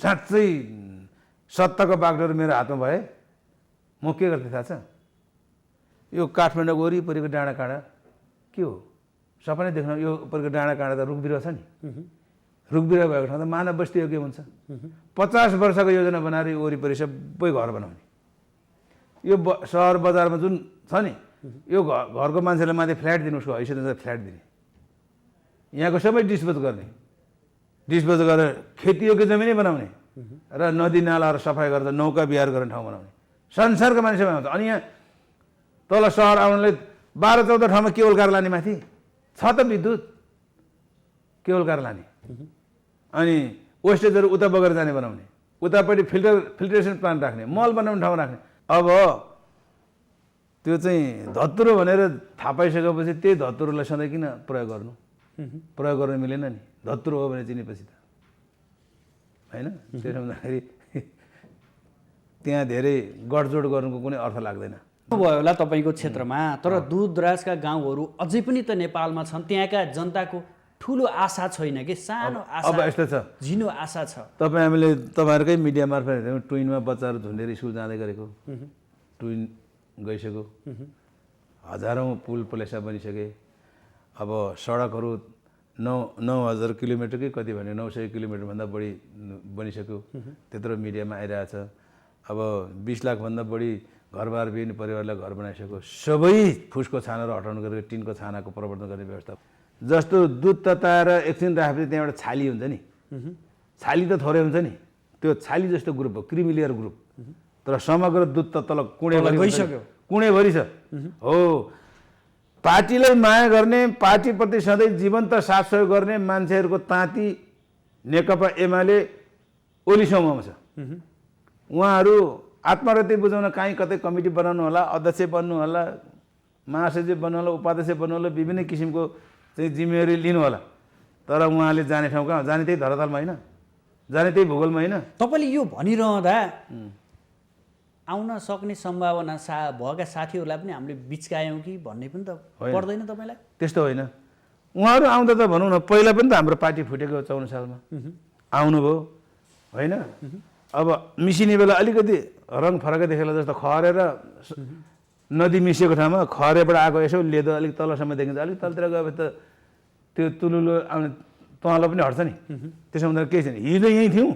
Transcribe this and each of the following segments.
साँच्चै सत्ताको बागडोर मेरो हातमा भए म के गर्थेँ थाहा छ? यो काठमाडौँको वरिपरिको डाँडा काँडा के हो सपनै देख्न, यो उपरको डाँडा काँडा त रुख बिरुवा छ नि, रुख बिरुवा भएको ठाउँ त मानव बस्ती हो के हुन्छ? 50 वर्षको योजना बनाएर यो वरिपरि सबै घर बनाउने। यो सहर बजारमा जुन छ नि, यो घरको मान्छेलाई माथि फ्ल्याट दिनु, उसको हैसियत अनुसार फ्ल्याट दिने, यहाँको सबै डिस्पोज गर्ने, डिस्पोज गरेर खेतीयोग्य जमिनै बनाउने र नदी नालाहरू सफाइ गरेर नौका बिहार गर्ने ठाउँ बनाउने। संसारको मान्छे बनाउँछ। अनि यहाँ तल सहर आउनलाई 12-14 ठाउँमा केवल कार लाने, माथि छ त विद्युत, केवल कार लाने। अनि वेस्टेजहरू उता बगेर जाने बनाउने, उतापट्टि फिल्ट्रेसन प्लान्ट राख्ने, मल बनाउने ठाउँ राख्ने। अब त्यो चाहिँ धत्तुरो भनेर थाहा पाइसकेपछि त्यही धत्तुरोलाई सधैँ किन प्रयोग गर्नु? प्रयोग गर्न मिलेन नि, धत्तुरो हो भने चिनेपछि त होइन। त्यसो हुँदाखेरि त्यहाँ धेरै गडजोड गर्नुको कुनै अर्थ लाग्दैन। भयो होला तपाईँको क्षेत्रमा, तर दूरदराजका गाउँहरू अझै पनि त नेपालमा छन्, त्यहाँका जनताको ठुलो आशा छैन कि? सानो आशा, अब यस्तो छ, झिनो आशा छ। तपाईँहरूकै मिडिया मार्फत हेर्नु, ट्विनमा बच्चाहरू झुन्डेर स्कुल जाँदै गरेको, ट्विन गइसक्यो, हजारौँ पुल प्लेसा बनिसके, अब सडकहरू 9,000 किलोमिटर कि कति भने 900 किलोमिटरभन्दा बढी बनिसक्यो, त्यत्रो मिडियामा आइरहेछ। अब 20 लाखभन्दा बढी घरबार विहीन परिवारलाई घर बनाइसक्यो, सबै फुसको छानाहरू हटाउनु गरेको, टिनको छानाको प्रवर्तन गर्ने व्यवस्था। जस्तो दुध तताएर एकछिन राखेपछि त्यहाँबाट छाली हुन्छ नि, छाली त थोरै हुन्छ नि, त्यो छाली जस्तो ग्रुप हो, क्रिमिलियर ग्रुप। तर समग्र दुध त तल कुँडेभरि गइसक्यो, कुँडेभरि छ हो। पार्टीलाई माया गर्ने, पार्टीप्रति सधैँ जीवन्त साथ सहयोग गर्ने मान्छेहरूको ताती नेकपा एमाले ओली समूहमा छ। उहाँहरू आत्मरति बुझाउन कहीँ कतै कमिटी बनाउनु होला, अध्यक्ष बन्नु होला, महासचिव बन्नु होला, उपाध्यक्ष बन्नु होला, विभिन्न किसिमको चाहिँ जिम्मेवारी लिनु होला। तर उहाँले जाने ठाउँ कहाँ? जाने त्यही धरातलमा होइन, जाने त्यही भूगोलमा होइन। तपाईँले यो भनिरहँदा आउन सक्ने सम्भावना भएका साथीहरूलाई पनि हामीले बिचकायौँ कि भन्ने पनि त पर्दैन तपाईँलाई? त्यस्तो होइन, उहाँहरू आउँदा त भनौँ न, पहिला पनि त हाम्रो पार्टी फुटेको 54 सालमा आउनुभयो होइन। अब मिसिने बेला अलिकति रङ फरकै देखेला, जस्तो खरेर नदी मिसिएको ठाउँमा खरेबाट आएको यसो लेदो अलिक तलसम्म देखिन्छ, अलिक तलतिर गएपछि त त्यो तुलुलो आउने तँलाई पनि हट्छ नि। त्यसो हुँदा केही छैन। हिजो यहीँ थियौँ,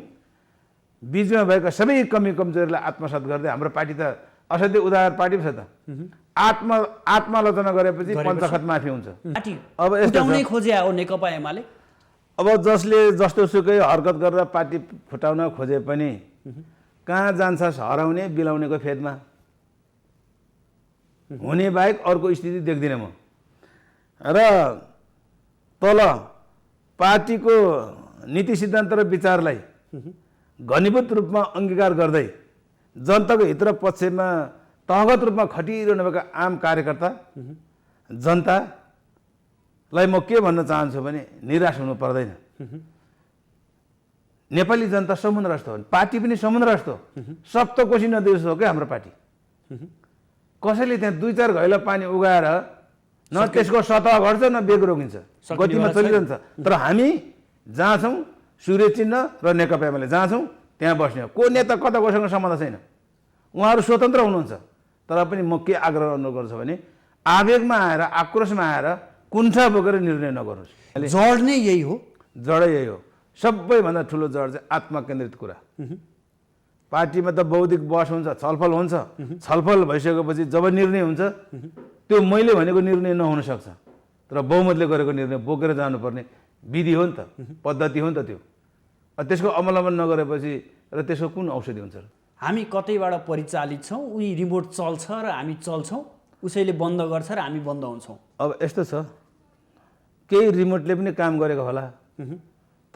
बिचमा भएका सबै कमी कमजोरीलाई आत्मसात गर्दै हाम्रो पार्टी त असाध्यै उदार पार्टी पो छ त। आत्मालोचना गरेपछि पञ्चखत माफी हुन्छ। अब यस्तो खोजे हो नेकपा एमाले। अब जसले जस्तो सुकै हरकत गरेर पार्टी फुटाउन खोजे पनि कहाँ जान्छ? हराउने बिलाउनेको फेदमा हुने बाहेक अर्को स्थिति देख्दिनँ म। र तल पार्टीको नीति सिद्धान्त र विचारलाई घनीभूत रूपमा अङ्गीकार गर्दै जनताको हित र पक्षमा तहगत रूपमा खटिरहनु भएका आम कार्यकर्ता जनतालाई म के भन्न चाहन्छु भने निराश हुनु पर्दैन। नेपाली जनता समुद्र जस्तो हो, पार्टी पनि समुद्र जस्तो हो, सप्तकोशी नदी जस्तो हो क्या हाम्रो पार्टी। कसैले त्यहाँ 2-4 घैला पानी उगाएर न त्यसको सतह घट्छ न बेग रोकिन्छ, गतिमा चलिरहन्छ। तर हामी जहाँ छौँ सूर्य चिन्ह र नेकपा एमाले जहाँ छौँ त्यहाँ बस्ने हो। को नेता कता कोसँग सम्बन्ध छैन, उहाँहरू स्वतन्त्र हुनुहुन्छ। तर पनि म के आग्रह अनुरोध गर्छु भने आवेगमा आएर, आक्रोशमा आएर कुण्ठा बोकेर निर्णय नगर्नुहोस्। जड नै यही हो, जडै यही हो। सबैभन्दा ठुलो जड चाहिँ आत्मा केन्द्रित कुरा। पार्टीमा त बौद्धिक बहस हुन्छ, छलफल हुन्छ, छलफल भइसकेपछि जब निर्णय हुन्छ त्यो मैले भनेको निर्णय नहुन सक्छ, तर बहुमतले गरेको निर्णय बोकेर जानुपर्ने विधि हो नि त, पद्धति हो नि त त्यो। त्यसको अवलम्बन नगरेपछि र त्यसको कुन औषधि हुन्छ र? हामी कतैबाट परिचालित छौँ, उही रिमोट चल्छ र हामी चल्छौँ, उसैले बन्द गर्छ र हामी बन्द हुन्छौँ। अब यस्तो छ, केही रिमोटले पनि काम गरेको होला,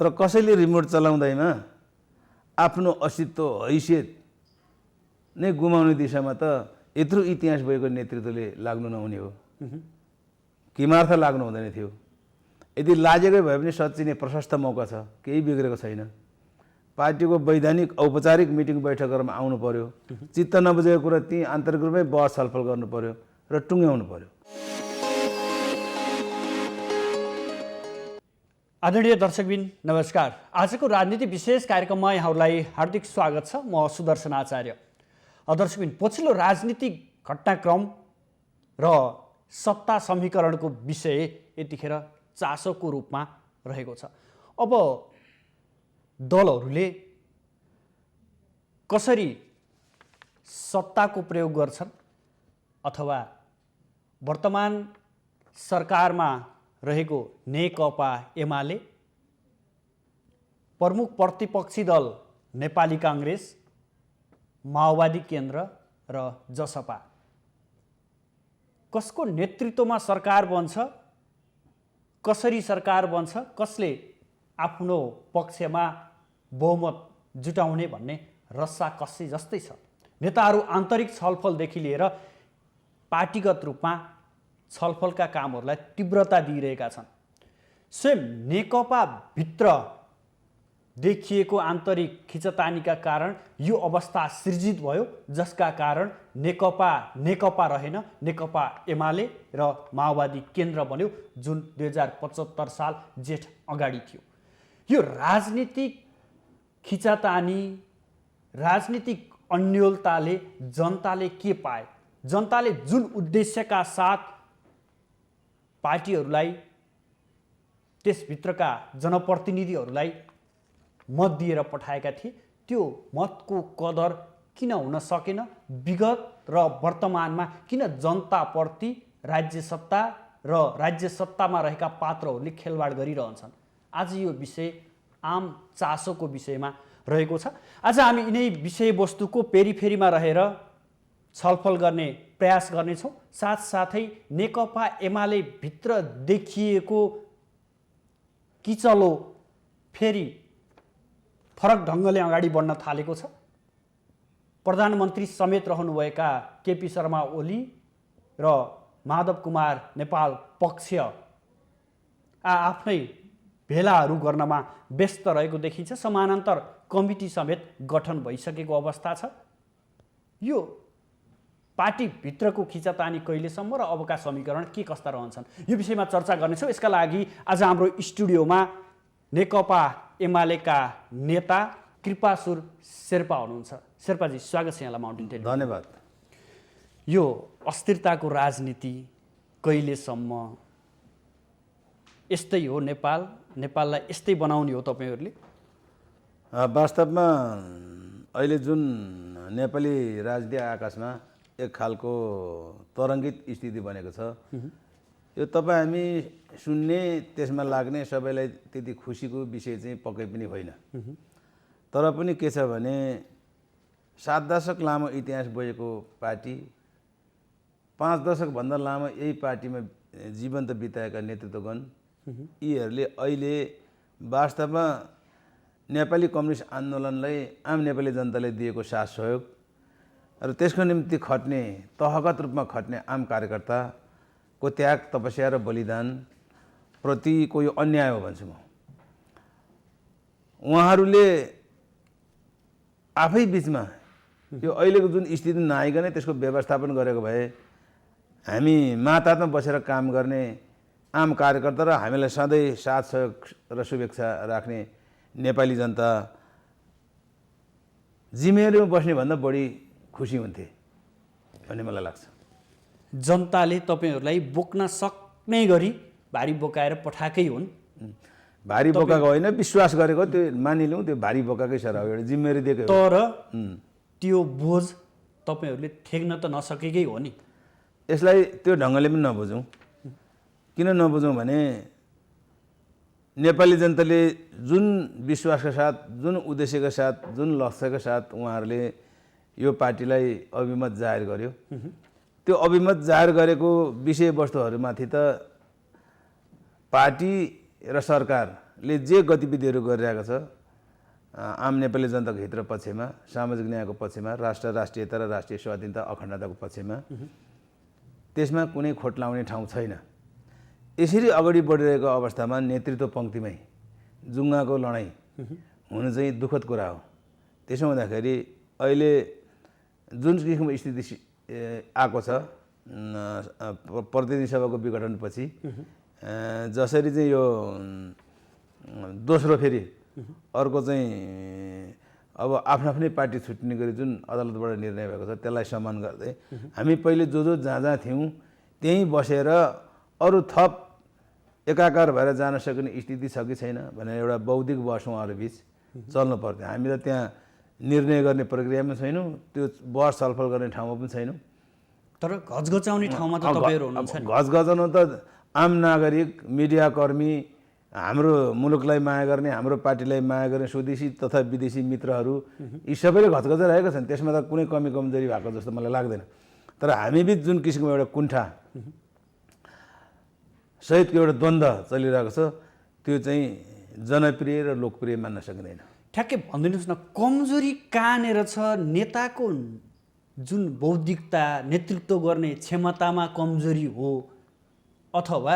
तर कसैले रिमोट चलाउँदैमा आफ्नो अस्तित्व हैसियत नै गुमाउने दिशामा त यत्रो इतिहास भएको नेतृत्वले लाग्नु नहुने हो, किमार्थ लाग्नु हुँदैन थियो। यदि लागेकै भए पनि सच्चिने प्रशस्त मौका छ, केही बिग्रेको छैन। पार्टीको वैधानिक औपचारिक मिटिङ बैठकहरूमा आउनु पर्यो, चित्त नबुझेको कुरा त्यहीँ आन्तरिक रूपमै बहस छलफल गर्नु पर्यो र टुङ्ग्याउनु पर्यो। आदरणीय दर्शकबिन नमस्कार। आजको राजनीति विशेष कार्यक्रममा यहाँहरूलाई हार्दिक स्वागत छ। म सुदर्शन आचार्य। दर्शकबिन, पछिल्लो राजनीतिक घटनाक्रम र सत्ता समीकरणको विषय यतिखेर चासोको रूपमा रहेको छ। अब दलहरूले कसरी सत्ताको प्रयोग गर्छन् अथवा वर्तमान सरकारमा रहेको नेकपा एमाले, प्रमुख प्रतिपक्षी दल नेपाली काङ्ग्रेस, माओवादी केन्द्र र जसपा कसको नेतृत्वमा सरकार बन्छ, कसरी सरकार बन्छ, कसले आफ्नो पक्षमा बहुमत जुटाउने भन्ने रस्साकस्सी जस्तै छ। नेताहरू आन्तरिक छलफलदेखि लिएर पार्टीगत रूपमा छलफलका कामहरूलाई तीव्रता दिइरहेका छन्। स्वयं नेकपा भित्र देखिएको आन्तरिक खिचतानीका कारण यो अवस्था सृजित भयो, जसका कारण नेकपा रहेन, नेकपा एमाले र माओवादी केन्द्र बन्यो, जुन 2075 साल जेठ अगाडि थियो। यो राजनीतिक खिचतानी, राजनीतिक अन्योलताले जनताले के पाए? जनताले जुन उद्देश्यका साथ पार्टीहरूलाई, त्यसभित्रका जनप्रतिनिधिहरूलाई मत दिएर पठाएका थिए, त्यो मतको कदर किन हुन सकेन? विगत र वर्तमानमा किन जनताप्रति राज्य सत्ता र राज्य सत्तामा रहेका पात्रहरूले खेलवाड गरिरहन्छन्? आज यो विषय आम चासोको विषयमा रहेको छ। आज हामी यिनै विषयवस्तुको पेरिफेरीमा रहेर छलफल गर्ने प्रयास गर्नेछौँ। साथसाथै नेकपा एमाले भित्र देखिएको किचलो फेरि फरक ढङ्गले अगाडि बढ्न थालेको छ। प्रधानमन्त्री समेत रहनुभएका केपी शर्मा ओली र माधव कुमार नेपाल पक्ष आफ्नै भेलाहरू गर्नमा व्यस्त रहेको देखिन्छ। समानान्तर कमिटी समेत गठन भइसकेको अवस्था छ। यो पार्टीभित्रको खिचतानी कहिलेसम्म र अबका समीकरण के कस्ता रहन्छन्, यो विषयमा चर्चा गर्नेछौँ। यसका लागि आज हाम्रो स्टुडियोमा नेकपा एमालेका नेता कृपासुर शेर्पा हुनुहुन्छ। शेर्पाजी, स्वागत छ यहाँलाई माउन्टेन टेलिभिजन। धन्यवाद। यो अस्थिरताको राजनीति कहिलेसम्म यस्तै हो? नेपाललाई यस्तै बनाउने हो तपाईँहरूले? वास्तवमा अहिले जुन नेपाली राजनीति आकाशमा एक खालको तरङ्गित स्थिति बनेको छ, यो तपाईँ हामी सुन्ने, त्यसमा लाग्ने सबैलाई त्यति खुसीको विषय चाहिँ पक्कै पनि होइन। तर पनि के छ भने 7 दशक लामो इतिहास बोकेको पार्टी, 5 दशकभन्दा लामो यही पार्टीमा जीवन्त बिताएका नेतृत्वगण, यीहरूले अहिले वास्तवमा नेपाली कम्युनिस्ट आन्दोलनलाई आम नेपाली जनताले दिएको साथ सहयोग र त्यसको निम्ति खट्ने, तहगत रूपमा खट्ने आम कार्यकर्ताको त्याग, तपस्या र बलिदान प्रतिको यो अन्याय हो भन्छु म। उहाँहरूले आफै बिचमा यो अहिलेको जुन स्थिति नआइकनै त्यसको व्यवस्थापन गरेको भए हामी मातामा बसेर काम गर्ने आम कार्यकर्ता र हामीलाई सधैँ साथ सहयोग र शुभेच्छा राख्ने नेपाली जनता जिम्मेवारीमा बस्ने भन्दा बढी खुसी हुन्थे भन्ने मलाई लाग्छ। जनताले तपाईँहरूलाई बोक्न सक्ने गरी भारी बोकाएर पठाएकै हुन्। भारी बोकाएको होइन, विश्वास गरेको, त्यो मानिलिउँ, त्यो भारी बोकाएकै छ र एउटा जिम्मेवारी दिएको। तर त्यो बोझ तपाईँहरूले ठेक्न त नसकेकै हो नि। यसलाई त्यो ढङ्गले पनि नबुझौँ। किन नबुझौँ भने नेपाली जनताले जुन विश्वासका साथ, जुन उद्देश्यका साथ, जुन लक्ष्यका साथ उहाँहरूले यो पार्टीलाई अभिमत जाहेर गर्यो, त्यो अभिमत जाहेर गरेको विषयवस्तुहरूमाथि त पार्टी र सरकारले जे गतिविधिहरू गरिरहेको छ, आम नेपाली जनताको हित र पक्षमा, सामाजिक न्यायको पक्षमा, राष्ट्रियता र राष्ट्रिय स्वाधीनता अखण्डताको पक्षमा, त्यसमा कुनै खोट लाउने ठाउँ छैन। यसरी अगाडि बढिरहेको अवस्थामा नेतृत्व पङ्क्तिमै जुङ्गाको लडाइँ हुनु चाहिँ दुःखद कुरा हो। त्यसो हुँदाखेरि अहिले जुन किसिमको स्थिति आएको छ प्रतिनिधि सभाको विघटनपछि, जसरी चाहिँ यो दोस्रो फेरि अर्को चाहिँ अब आफ्नो आफ्नै पार्टी छुट्ने गरी जुन अदालतबाट निर्णय भएको छ त्यसलाई सम्मान गर्दै हामी पहिले जो जहाँ थियौँ त्यहीँ बसेर अरू थप एकाकार भएर जान सक्ने स्थिति छ कि छैन भनेर एउटा बौद्धिक बहस उहाँहरू बिच चल्नु पर्थ्यो। हामी त त्यहाँ निर्णय गर्ने प्रक्रियामा छैनौँ, त्यो बहस छलफल गर्ने ठाउँमा पनि छैनौँ। तर घचघचाउने ठाउँमा त तपाईँहरू हुनुहुन्छ नि। घचघचाउनु त आम नागरिक, मिडियाकर्मी, हाम्रो मुलुकलाई माया गर्ने, हाम्रो पार्टीलाई माया गर्ने स्वदेशी तथा विदेशी मित्रहरू यी सबैले घचघचाइरहेका छन्। त्यसमा त कुनै कमी कमजोरी भएको जस्तो मलाई लाग्दैन। तर हामीबिच जुन किसिमको एउटा कुण्ठा सहितको एउटा द्वन्द्व चलिरहेको छ त्यो चाहिँ जनप्रिय र लोकप्रिय मान्न सकिँदैन। ठ्याक्कै भनिदिनुहोस् न, कमजोरी कहाँनिर छ? नेताको जुन बौद्धिकता, नेतृत्व गर्ने क्षमतामा कमजोरी हो, अथवा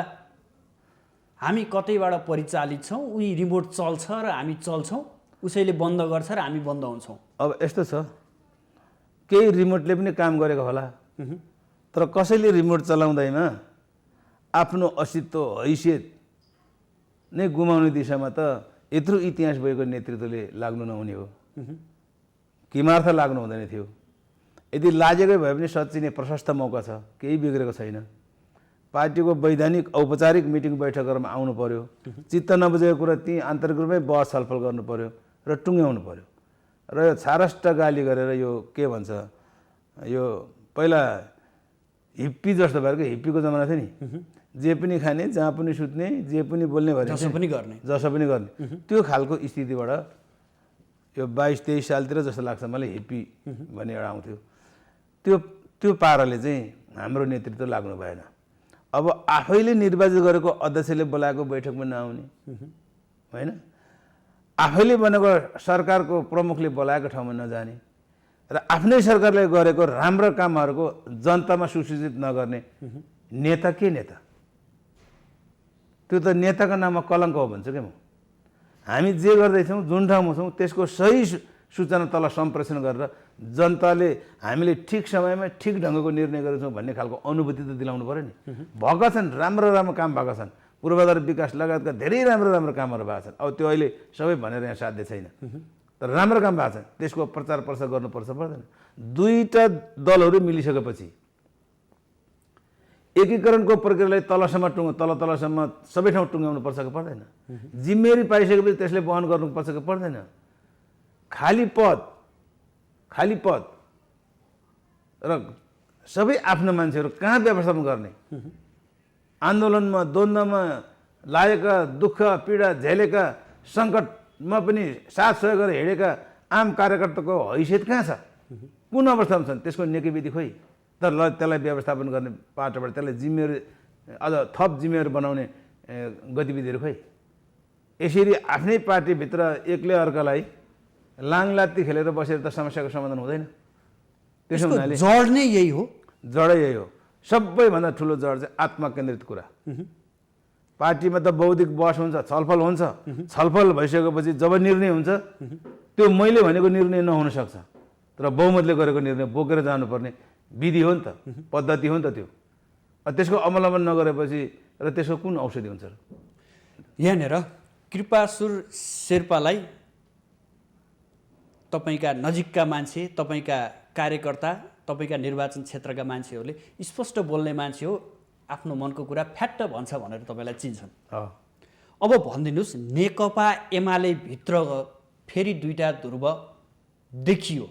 हामी कतैबाट परिचालित छौँ, उही रिमोट चल्छ र हामी चल्छौँ, उसैले बन्द गर्छ र हामी बन्द हुन्छौँ? अब यस्तो छ, केही रिमोटले पनि काम गरेको होला, तर कसैले रिमोट चलाउँदैमा आफ्नो अस्तित्व हैसियत नै गुमाउने दिशामा त यत्रो इतिहास भएको नेतृत्वले लाग्नु नहुने हो। किमार्थ लाग्नु हुँदैन थियो। यदि लागेकै भए पनि सच्चिने प्रशस्त मौका छ, केही बिग्रेको छैन। पार्टीको वैधानिक औपचारिक मिटिङ बैठकहरूमा आउनु पर्यो, चित्त नबुझेको कुरा ती आन्तरिक रूपमै बहस छलफल गर्नु पर्यो र टुङ्ग्याउनु पर्यो। र यो छारष्ट गाली गरेर यो के भन्छ, यो पहिला हिप्पी जस्तो भएको, हिप्पीको जमाना थियो नि, जे पनि खाने, जहाँ पनि सुत्ने, जे पनि बोल्ने भएर जसो पनि गर्ने, त्यो खालको स्थितिबाट यो 22-23 सालतिर जस्तो लाग्छ मलाई हिप्पी भन्ने एउटा आउँथ्यो। त्यो पाराले चाहिँ हाम्रो नेतृत्व लाग्नु भएन। अब आफैले निर्वाचित गरेको अध्यक्षले बोलाएको बैठकमा नआउने होइन, आफैले बनेको सरकारको प्रमुखले बोलाएको ठाउँमा नजाने र आफ्नै सरकारले गरेको राम्रो कामहरूको जनतामा सुसूचित नगर्ने नेता के नेता? त्यो त नेताको नाममा कलङ्क हो भन्छु क्या म। हामी जे गर्दैछौँ, जुन ठाउँमा छौँ, त्यसको सही सूचना तल सम्प्रेषण गरेर जनताले हामीले ठिक समयमा ठिक ढङ्गको निर्णय गरेछौँ भन्ने खालको अनुभूति त दिलाउनु पऱ्यो नि। भएका छन्, राम्रो काम भएका छन्, पूर्वाधार विकास लगायतका धेरै राम्रो कामहरू भएको छन्। अब त्यो अहिले सबै भनेर यहाँ साध्य छैन, तर राम्रो काम भएको छ, त्यसको प्रचार प्रसार गर्नुपर्छ पर्दैन? दुईटा दलहरू मिलिसकेपछि एकीकरणको प्रक्रियालाई तलसम्म सबै ठाउँ टुङ्ग्याउनु पर्छ कि पर्दैन? जिम्मेवारी पाइसकेपछि त्यसले वहन गर्नुपर्छ कि पर्दैन? खाली पद र सबै आफ्नो मान्छेहरू कहाँ व्यवस्थापन गर्ने? आन्दोलनमा, द्वन्द्वमा लागेका, दुःख पीडा झेलेका, सङ्कटमा पनि साथ सहयोग गरेर हिँडेका आम कार्यकर्ताको हैसियत कहाँ छ? कुन अवस्थामा छन्? त्यसको नेकेविधि खोइ। तर त्यसलाई व्यवस्थापन गर्ने पाटोबाट त्यसलाई जिम्मेवारी, अझ थप जिम्मेवारी बनाउने गतिविधिहरू खोइ। यसरी आफ्नै पार्टीभित्र एकले अर्कालाई लाङलात्ती खेलेर बसेर त समस्याको समाधान हुँदैन। त्यसो हुनाले जड नै यही हो, जडै यही हो। सबैभन्दा ठुलो जड चाहिँ आत्मा केन्द्रित कुरा। पार्टीमा त बौद्धिक बहस हुन्छ, छलफल हुन्छ, छलफल भइसकेपछि जब निर्णय हुन्छ त्यो मैले भनेको निर्णय नहुन सक्छ, तर बहुमतले गरेको निर्णय बोकेर जानुपर्ने विधि हो नि त, पद्धति हो नि त त्यो। त्यसको अवलम्बन नगरेपछि र त्यसको कुन औषधि हुन्छ र? यहाँनिर कृपासुर शेर्पालाई तपाईँका नजिकका मान्छे, तपाईँका कार्यकर्ता, तपाईँका निर्वाचन क्षेत्रका मान्छेहरूले स्पष्ट बोल्ने मान्छे हो, आफ्नो मनको कुरा फ्याट्ट भन्छ भनेर तपाईँलाई चिन्छन्। अब भनिदिनुहोस्, नेकपा एमाले भित्र फेरि दुईटा ध्रुव देखियो,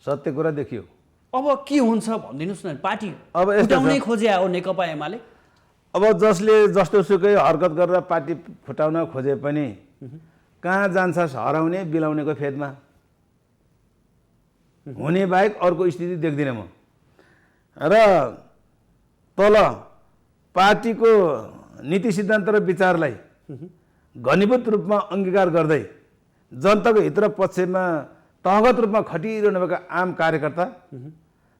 सत्य कुरा देखियो। अब के हुन्छ भनिदिनुहोस् न। पार्टी अब फुटाउनै खोजे हो नेकपा एमाले। अब जसले जस्तो सुकै हरकत गरेर पार्टी फुटाउन खोजे पनि कहाँ जान्छ? हराउने बिलाउनेको फेदमा। हुने बाहेक अर्को स्थिति देख्दिनँ म। र तल पार्टीको नीति सिद्धान्त र विचारलाई घनीभूत रूपमा अङ्गीकार गर्दै जनताको हित र पक्षमा तहगत रूपमा खटिरहनु भएका आम कार्यकर्ता,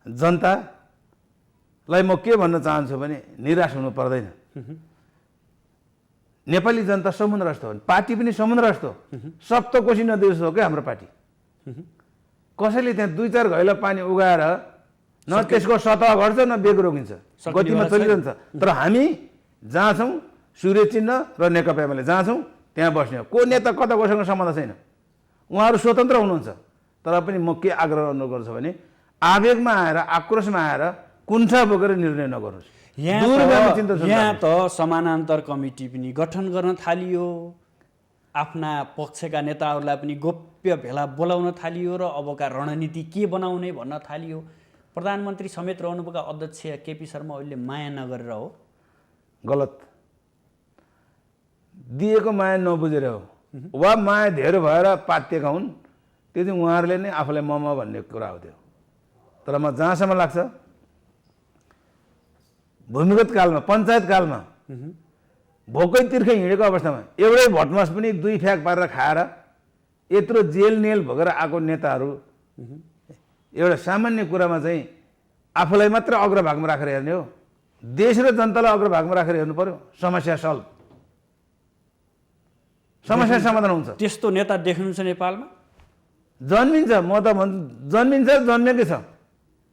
जनतालाई म के भन्न चाहन्छु भने निराश हुनु पर्दैन। नेपाली जनता समुद्र जस्तो हो, पार्टी पनि समुद्र जस्तो हो, सप्तकोशी नदी जस्तो हो क्या हाम्रो पार्टी। कसैले त्यहाँ 2-4 घैला पानी उगाएर न त्यसको सतह घट्छ न बेग रोकिन्छ, गतिमा चलिरहन्छ। तर हामी जहाँ छौँ सूर्य चिन्ह र नेकपा एमाले जहाँ छौँ त्यहाँ बस्ने हो। को नेता कता कोसँग सम्बन्ध छैन, उहाँहरू स्वतन्त्र हुनुहुन्छ। तर पनि म के आग्रह अनुरोध गर्छु भने आवेगमा आएर आक्रोशमा आएर कुण्ठा बोकेर निर्णय नगर्नुहोस्। यहाँ त समानान्तर कमिटी पनि गठन गर्न थालियो, आफ्ना पक्षका नेताहरूलाई पनि गोप्य भेला बोलाउन थालियो र अबका रणनीति के बनाउने भन्न थालियो। प्रधानमन्त्री समेत रहनुभएका अध्यक्ष केपी शर्मा ओलीले माया नगरेर हो? गलत, दिएको माया नबुझेर हो, वा माया धेरै भएर पातिएका हुन्। त्यो चाहिँ उहाँहरूले नै आफूलाई मम भन्ने कुरा हो त्यो। तर म जहाँसम्म लाग्छ भूमिगत कालमा पञ्चायत कालमा भोकै तिर्खै हिँडेको अवस्थामा एउटै भटमास पनि 2 फ्याक पारेर खाएर यत्रो जेल नेल भोगेर आएको नेताहरू एउटा सामान्य कुरामा चाहिँ आफूलाई मात्र अग्रभागमा राखेर हेर्ने हो। देश र जनतालाई अग्रभागमा राखेर हेर्नु पर्यो। समस्या सल्भ, समस्या समाधान हुन्छ। त्यस्तो नेता देख्नुहुन्छ नेपालमा? जन्मिन्छ, म त भन्छु जन्मिन्छ, जन्मेकै छ।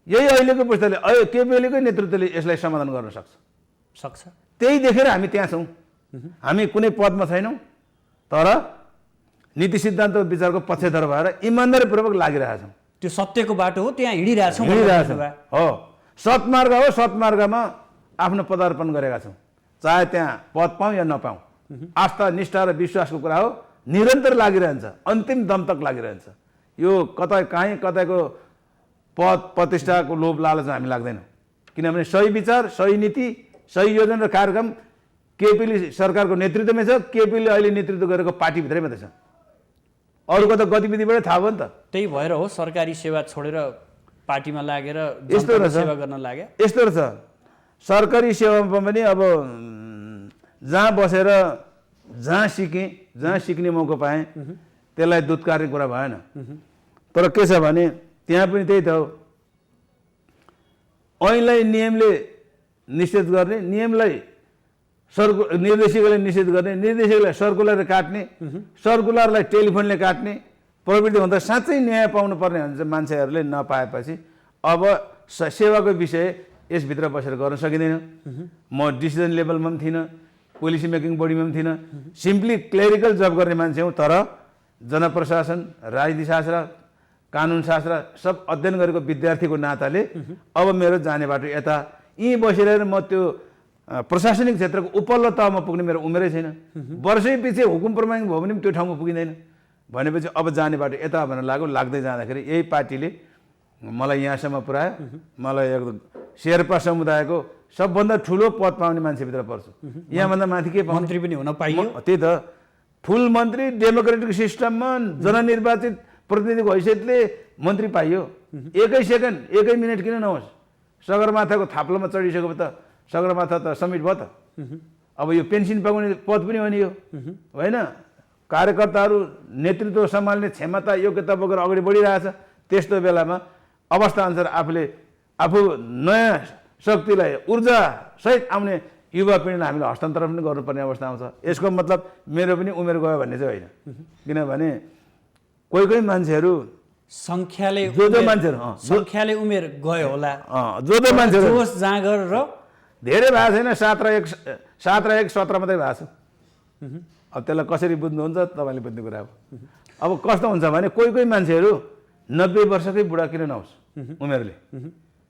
यही अहिलेको पुस्ताले केपी ओलीकै नेतृत्वले यसलाई समाधान गर्न सक्छ। त्यही देखेर हामी त्यहाँ छौँ। हामी कुनै पदमा छैनौँ, तर नीति सिद्धान्त विचारको पक्षधर भएर इमान्दारीपूर्वक लागिरहेका छौँ। त्यो सत्यको बाटो हो, त्यहाँ हिँडिरहेछौँ हो। सत्मार्ग हो, सत्मार्गमा आफ्नो पदार्पण गरेका छौँ। चाहे त्यहाँ पद पाऊँ या नपाऊँ, आस्था निष्ठा र विश्वासको कुरा हो। निरन्तर लागिरहन्छ, अन्तिम दम तक लागिरहन्छ। यो कतैको पद प्रतिष्ठाको लोभ लालच हामी लाग्दैन। किनभने सही विचार, सही नीति, सही योजना र कार्यक्रम केपीले सरकारको नेतृत्वमै छ। केपीले अहिले नेतृत्व गरेको पार्टीभित्रै मात्रै छ। अरूको त गतिविधिबाट थाहा भयो नि त। त्यही भएर हो सरकारी सेवा छोडेर पार्टीमा लागेर यस्तो रहेछ, सेवा गर्न लागे। यस्तो रहेछ सरकारी सेवामा पनि अब जहाँ बसेर जहाँ सिक्ने मौका पाएँ त्यसलाई दुत्कार्ने कुरा भएन। तर के छ भने त्यहाँ पनि त्यही त हो, ऐनलाई नियमले निषेध गर्ने, नियमलाई निर्देशिकाले निषेध गर्ने, निर्देशिकालाई सर्कुलरले काट्ने, सर्कुलरलाई टेलिफोनले काट्ने प्रवृत्ति हुँदा साँच्चै न्याय पाउनुपर्ने हुन्छ। मान्छेहरूले नपाएपछि अब सेवाको विषय यसभित्र बसेर गर्न सकिँदैन। म डिसिजन लेभलमा पनि थिइनँ, पोलिसी मेकिङ बडीमा पनि थिइनँ, सिम्पली क्लेरिकल जब गर्ने मान्छे हौँ। तर जनप्रशासन, राजनीतिशास्त्र, कानुनशास्त्र सब अध्ययन गरेको विद्यार्थीको नाताले अब मेरो जाने बाटो यता यहीँ बसिरहेर म त्यो प्रशासनिक क्षेत्रको उपल्लो तहमा पुग्ने मेरो उमेरै छैन। वर्षै पछि हुकुम प्रमाणित भयो भने पनि त्यो ठाउँमा पुगिँदैन। भनेपछि अब जाने बाटो यता भनेर लाग्यो। लाग्दै जाँदाखेरि यही पार्टीले मलाई यहाँसम्म पुऱ्यायो। मलाई एकदम शेर्पा समुदायको सबभन्दा ठुलो पद पाउने मान्छेभित्र पर्छु। यहाँभन्दा माथि के मन्त्री पनि हुन पाइयो। त्यही त, फुल मन्त्री, डेमोक्रेटिक सिस्टममा जननिर्वाचित प्रतिनिधिको हैसियतले मन्त्री पाइयो। एकै सेकेन्ड, एकै मिनट किन नहोस्, सगरमाथाको थाप्लोमा चढिसक्यो त सगरमाथा त समिट भयो त। अब यो पेन्सन पाउने पद पनि हो नि यो, होइन? कार्यकर्ताहरू नेतृत्व सम्हाल्ने क्षमता योग्यता बोकेर अगाडि बढिरहेछ। त्यस्तो बेलामा अवस्थाअनुसार आफू नयाँ शक्तिलाई ऊर्जा सहित आउने युवा पिँढीलाई हामीले हस्तान्तरण पनि गर्नुपर्ने अवस्था आउँछ। यसको मतलब मेरो पनि उमेर गयो भन्ने चाहिँ होइन। किनभने कोही मान्छेहरू सङ्ख्याले उमेर गयो होला, जो मान्छेहरू जोस जाँगर र धेरै भएको छैन। 7 र 1 17 मात्रै भएको छ। अब त्यसलाई कसरी बुझ्नुहुन्छ तपाईँले बुझ्ने कुरा हो। अब कस्तो हुन्छ भने कोही मान्छेहरू 90 वर्षकै बुढा किन नहोस् उमेरले,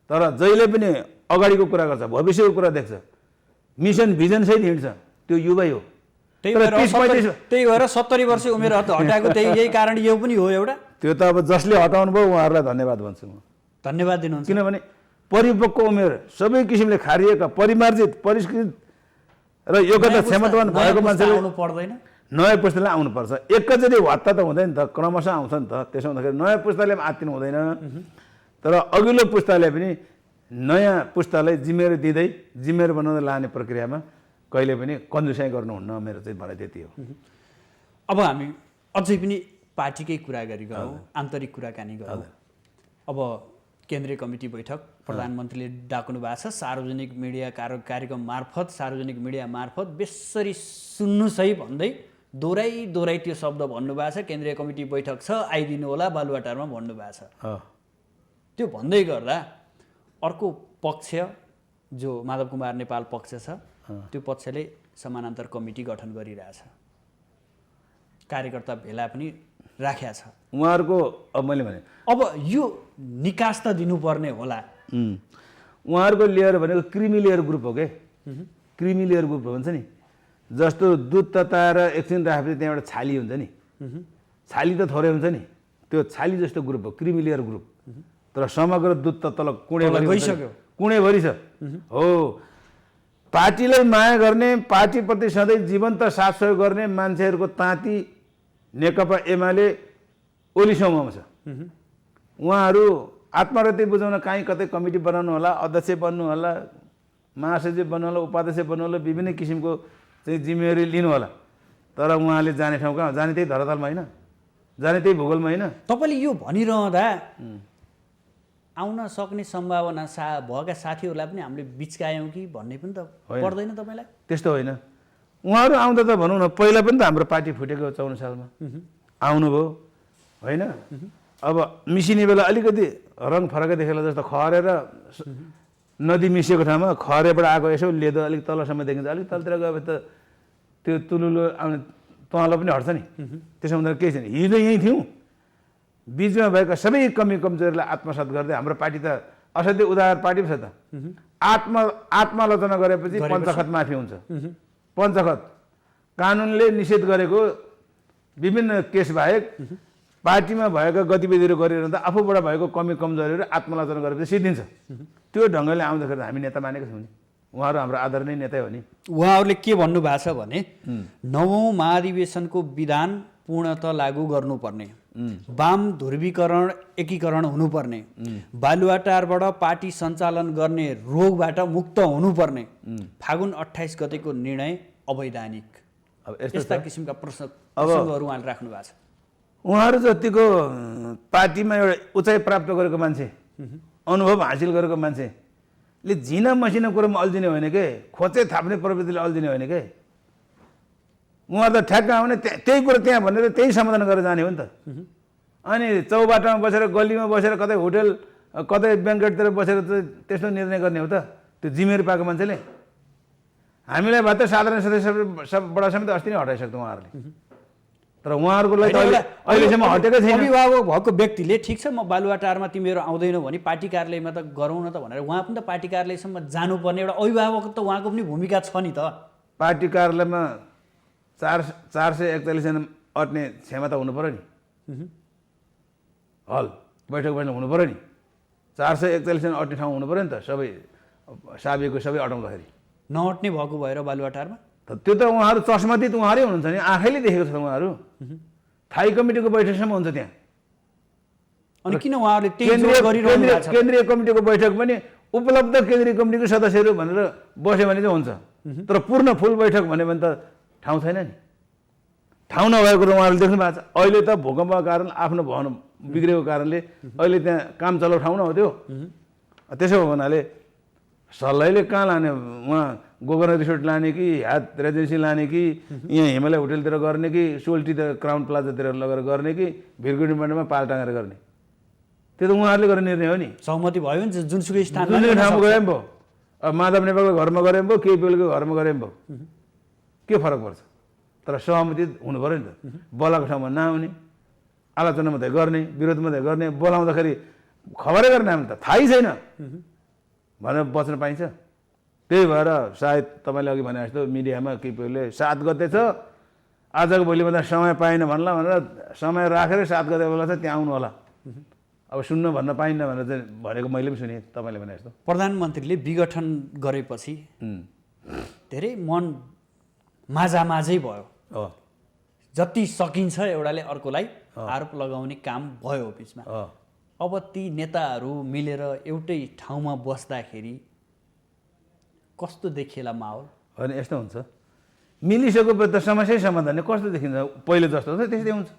तर जहिले पनि अगाडिको कुरा गर्छ, भविष्यको कुरा देख्छ, मिसन भिजन सहित हिँड्छ, त्यो युवै हो। त्यही भएर 70 वर्ष उमेर हटाएको यही कारण यो पनि हो एउटा। त्यो त अब जसले हटाउनु भयो उहाँहरूलाई धन्यवाद भन्छु म। धन्यवाद दिनुहुन्छ। किनभने परिपक्व उमेर, सबै किसिमले खारिएका, परिमार्जित, परिष्कृत र योग्यता क्षमतावान भएको मान्छेले आउनु पर्दैन। नयाँ पुस्ताले आउनुपर्छ। एकैचोटि वात्ता त हुँदैन त, क्रमशः आउँछ नि त। त्यसो हुँदाखेरि नयाँ पुस्ताले पनि आत्तिनु हुँदैन। तर अघिल्लो पुस्ताले पनि नयाँ पुस्तालाई जिम्मेवारी दिँदै जिम्मेवारी बनाउँदै लाने प्रक्रियामा कहिले पनि कन्जुसाइ गर्नुहुन्न। मेरो चाहिँ भनाइ त्यति हो। अब हामी अझै पनि पार्टीकै कुरा गरिगयौँ, आन्तरिक कुराकानी गरौँ। अब केन्द्रीय कमिटी बैठक प्रधानमन्त्रीले डाक्नु भएको छ। सार्वजनिक मिडिया कार्यक्रम मार्फत, सार्वजनिक मिडिया मार्फत बेसरी सुन्नुहोस् है भन्दै दोहोऱ्याइ त्यो शब्द भन्नुभएको छ। केन्द्रीय कमिटी बैठक छ, आइदिनु होला बालुवाटारमा भन्नुभएको छ। त्यो भन्दै गर्दा अर्को पक्ष जो माधव कुमार नेपाल पक्ष छ, त्यो पक्षले समानान्तर कमिटी गठन गरिरहेछ, कार्यकर्ता भेला पनि राखेको छ। उहाँहरूको अब मैले भने अब यो निकास त दिनुपर्ने होला। उहाँहरूको लेयर भनेको क्रिमी लेयर ग्रुप हो के, क्रिमी लेयर ग्रुप भन्छ नि, जस्तो दुध तताएर एकछिन राखेपछि त्यहाँबाट छाली हुन्छ नि, छाली त थोरै हुन्छ नि, त्यो छाली जस्तो ग्रुप हो क्रिमी लेयर ग्रुप। तर समग्र दुध त तल कुँडेभरि गइसक्यो, कुँडेभरि छ हो। पार्टीलाई माया गर्ने, पार्टीप्रति सधैँ जीवन्त साथ सहयोग गर्ने मान्छेहरूको ताती नेकपा एमाले ओली समूहमा छ। उहाँहरू आत्मरति बुझाउन काहीँ कतै कमिटी बनाउनु होला, अध्यक्ष बन्नु होला, महासचिव बन्नु होला, उपाध्यक्ष बन्नु होला, विभिन्न किसिमको चाहिँ जिम्मेवारी लिनु होला। तर उहाँले जाने ठाउँ कहाँ? जाने त्यही धरातलमा होइन, जाने त्यही भूगोलमा होइन। तपाईँले यो भनिरहँदा आउन सक्ने सम्भावना भएका साथीहरूलाई पनि हामीले बिचकायौँ कि भन्ने पनि त पर्दैन तपाईँलाई? त्यस्तो होइन, उहाँहरू आउँदा त भनौँ न, पहिला पनि त हाम्रो पार्टी फुटेको 54 सालमा आउनुभयो होइन। अब मिसिने बेला अलिकति रङ फरकै देखेला, जस्तो खरेर नदी मिसिएको ठाउँमा खरेबाट आएको यसो लेदो अलिक तलसम्म देखिन्छ, अलिक तलतिर गएपछि त त्यो तुलुलो आउने तँलाई पनि हट्छ नि। त्यसो हुँदा केही छैन। हिजो यहीँ थियौँ, बिचमा भएका सबै कमी कमजोरीलाई आत्मसात गर्दै हाम्रो पार्टी त असाध्यै उदार पार्टी पो छ त। आत्मालोचना गरेपछि पञ्चखत माफी हुन्छ। पञ्चखत कानुनले निषेध गरेको विभिन्न केस बाहेक पार्टीमा भएका गतिविधिहरू गरिरहँदा आफूबाट भएको कमी कमजोरीहरू आत्मालोचना गरेपछि सिद्धिन्छ। त्यो ढङ्गले आउँदाखेरि हामी नेता मानेको छौँ नि, उहाँहरू हाम्रो आदरणीय नेता हो नि। उहाँहरूले के भन्नुभएको छ भने 9औं महाधिवेशनको विधान पूर्णत लागू गर्नुपर्ने, वाम ध्रुवीकरण एकीकरण हुनुपर्ने, बालुवाटारबाट पार्टी सञ्चालन गर्ने रोगबाट मुक्त हुनुपर्ने, फागुन 28 गतेको निर्णय अवैधानिक। अब यस्ता किसिमका प्रश्नहरू उहाँले राख्नु भएको छ। उहाँहरू जतिको पार्टीमा एउटा उचाइ प्राप्त गरेको मान्छे, अनुभव हासिल गरेको मान्छेले झिना मसिना कुरोमा अल्झिने होइन के, खोचे थाप्ने प्रवृत्तिले अल्झिने होइन के। उहाँहरू त ठ्याक्क आउने त्यही कुरो त्यहाँ भनेर त्यही समाधान गरेर जाने हो नि त। अनि चौबाटामा बसेर, गल्लीमा बसेर, कतै होटल कतै ब्याङ्केटतिर बसेर त्यस्तो निर्णय गर्ने हो त त्यो जिम्मेवारी पाएको मान्छेले? हामीलाई भए त साधारण सदस्यबाट समेत अस्ति नै हटाइसक्थ्यो उहाँहरूले। तर उहाँहरूको लागि अहिलेसम्म हटेकै छैन। अभिभावक भएको व्यक्तिले ठिक छ म बालुवाटारमा तिमीहरू आउँदैनौ भने पार्टी कार्यालयमा त गरौँ न त भनेर उहाँ पनि त पार्टी कार्यालयसम्म जानुपर्ने एउटा अभिभावक त उहाँको पनि भूमिका छ नि त। पार्टी कार्यालयमा 441 जना अट्ने क्षमता हुनु पऱ्यो नि, हल बैठक हुनु पऱ्यो नि, 441 जना अट्ने ठाउँ हुनु पऱ्यो नि त। सबै साबिएको सबै अटाउँदाखेरि नअट्ने भएको भएर बालुवाटारमा त्यो त उहाँहरू चस्मती त उहाँरै हुनुहुन्छ नि, आँखैले देखेको छ उहाँहरू। थाई कमिटीको बैठकसम्म हुन्छ त्यहाँ। अनि किन उहाँहरूले केन्द्रीय कमिटीको बैठक पनि उपलब्ध केन्द्रीय कमिटीको सदस्यहरू भनेर बस्यो भने चाहिँ हुन्छ। तर पूर्ण फुल बैठक भन्यो भने त ठाउँ छैन नि। ठाउँ नभएको कुरो उहाँहरूले देख्नु भएको छ। अहिले त भूकम्पको कारण आफ्नो भवन बिग्रेको कारणले अहिले त्यहाँ काम चलाउ ठाउँ न हो त्यो। त्यसो हो भन्नाले सल्लाहले कहाँ लाने, उहाँ गोकर्ण रिसोर्ट लाने कि हात रेजेन्सी लाने कि यहाँ हिमालय होटलतिर गर्ने कि सोल्टीतिर क्राउन प्लाजातिर लगेर गर्ने कि भिरगुडी मण्डपमा पाल टाँगेर गर्ने? त्यो त उहाँहरूले गर्ने निर्णय हो नि। सहमति भयो नि जुनसुकै ठाउँमा गए पनि भयो। अब माधव नेपालको घरमा गरे पनि भयो, केपीएलको घरमा गरे पनि भयो, के फरक पर्छ? तर सहमति हुनु पऱ्यो नि त। बोलाएको ठाउँमा नआउने, आलोचना मात्रै गर्ने, विरोध मात्रै गर्ने, बोलाउँदाखेरि खबरै गर्ने हामी त थाहै छैन भनेर बच्न पाइन्छ। त्यही भएर सायद तपाईँले अघि भने जस्तो मिडियामा केपीओले 7 गते छ, आजको भोलिभन्दा समय पाएन भन्ला भनेर समय राखेर 7 गते बेला चाहिँ त्यहाँ आउनु होला। अब सुन्न भन्न पाइन्न भनेर चाहिँ भनेको मैले पनि सुनेँ तपाईँले भने जस्तो। प्रधानमन्त्रीले विघटन गरेपछि धेरै मन माझामाझै भयो। जति सकिन्छ एउटाले अर्कोलाई आरोप लगाउने काम भयो बिचमा। अब ती नेताहरू मिलेर एउटै ठाउँमा बस्दाखेरि कस्तो देखिएला माहौल? होइन, यस्तो हुन्छ, मिलिसकेपछि त समस्या समाधान कस्तो देखिन्छ, पहिले जस्तो छ त्यस्तै हुन्छ।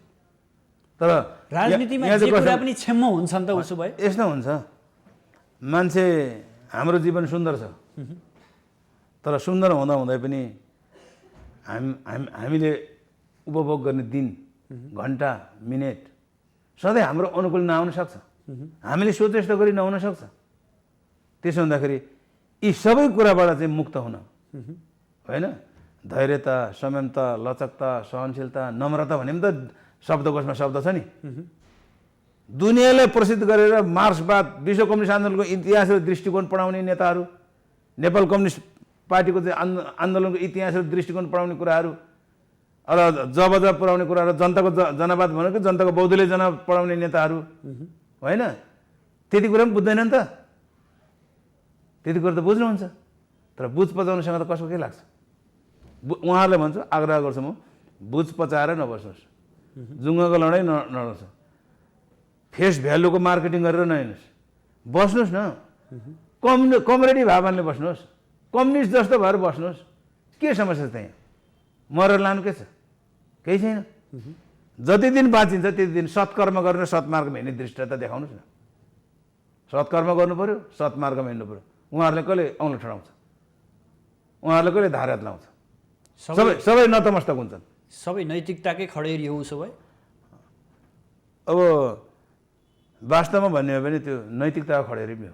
तर राजनीतिमा जे कुरा पनि क्षम्म हुन्छ नि त। उसो भए यस्तो हुन्छ, मान्छे हाम्रो जीवन सुन्दर छ, तर सुन्दर हुँदा हुँदै पनि हामीले उपभोग गर्ने दिन, घन्टा, मिनेट सधैँ हाम्रो अनुकूल नआउन सक्छ। हामीले सोचे जस्तो गरी नहुन सक्छ। त्यसो हुँदाखेरि यी सबै कुराबाट चाहिँ मुक्त हुन होइन, धैर्यता, संयमता, लचकता, सहनशीलता, नम्रता भन्ने पनि त शब्दकोशमा शब्द छ नि। दुनियाँलाई प्रसिद्ध गरेर मार्क्सवाद, विश्व कम्युनिस्ट आन्दोलनको इतिहास र दृष्टिकोण पढाउने नेताहरू, नेपाल कम्युनिस्ट पार्टीको चाहिँ आन्दोलनको इतिहास र दृष्टिकोण पढाउने कुराहरू र जब पुऱ्याउने कुराहरू, जनताको जनवाद भनेको जनताको बौद्धले जनवाद पढाउने नेताहरू होइन, त्यति कुरा पनि बुझ्दैन नि त। त्यति कुरा त बुझ्नुहुन्छ, तर बुझ पचाउनुसँग त कसको के लाग्छ? उहाँहरूलाई भन्छु, आग्रह गर्छु म, बुझ पचाएर नबस्नुहोस्, जुङ्गाको लडाइँ नलड्नुहोस्, फेस भ्यालुको मार्केटिङ गरेर नहिँड्नुहोस्, बस्नुहोस् न, कमरेडी भावनाले बस्नुहोस्, कम्युनिस्ट जस्तो भएर बस्नुहोस्। के समस्या छ त्यहाँ? मरेर लानु के छ? केही छैन। जति दिन बाँचिन्छ त्यति दिन सत्कर्म गरेर सत्मार्गमा हिँड्ने दृष्टता देखाउनुहोस् न। सत्कर्म गर्नु पऱ्यो, सत्मार्गमा हिँड्नु पऱ्यो। उहाँहरूले कहिले औँलो ठडाउँछ? उहाँहरूले कहिले धारत लाउँछ? सबै नतमस्तक हुन्छन्। सबै नैतिकताकै खडेरी हो उसो भए? अब वास्तवमा भन्ने हो भने त्यो नैतिकताको खडेरी पनि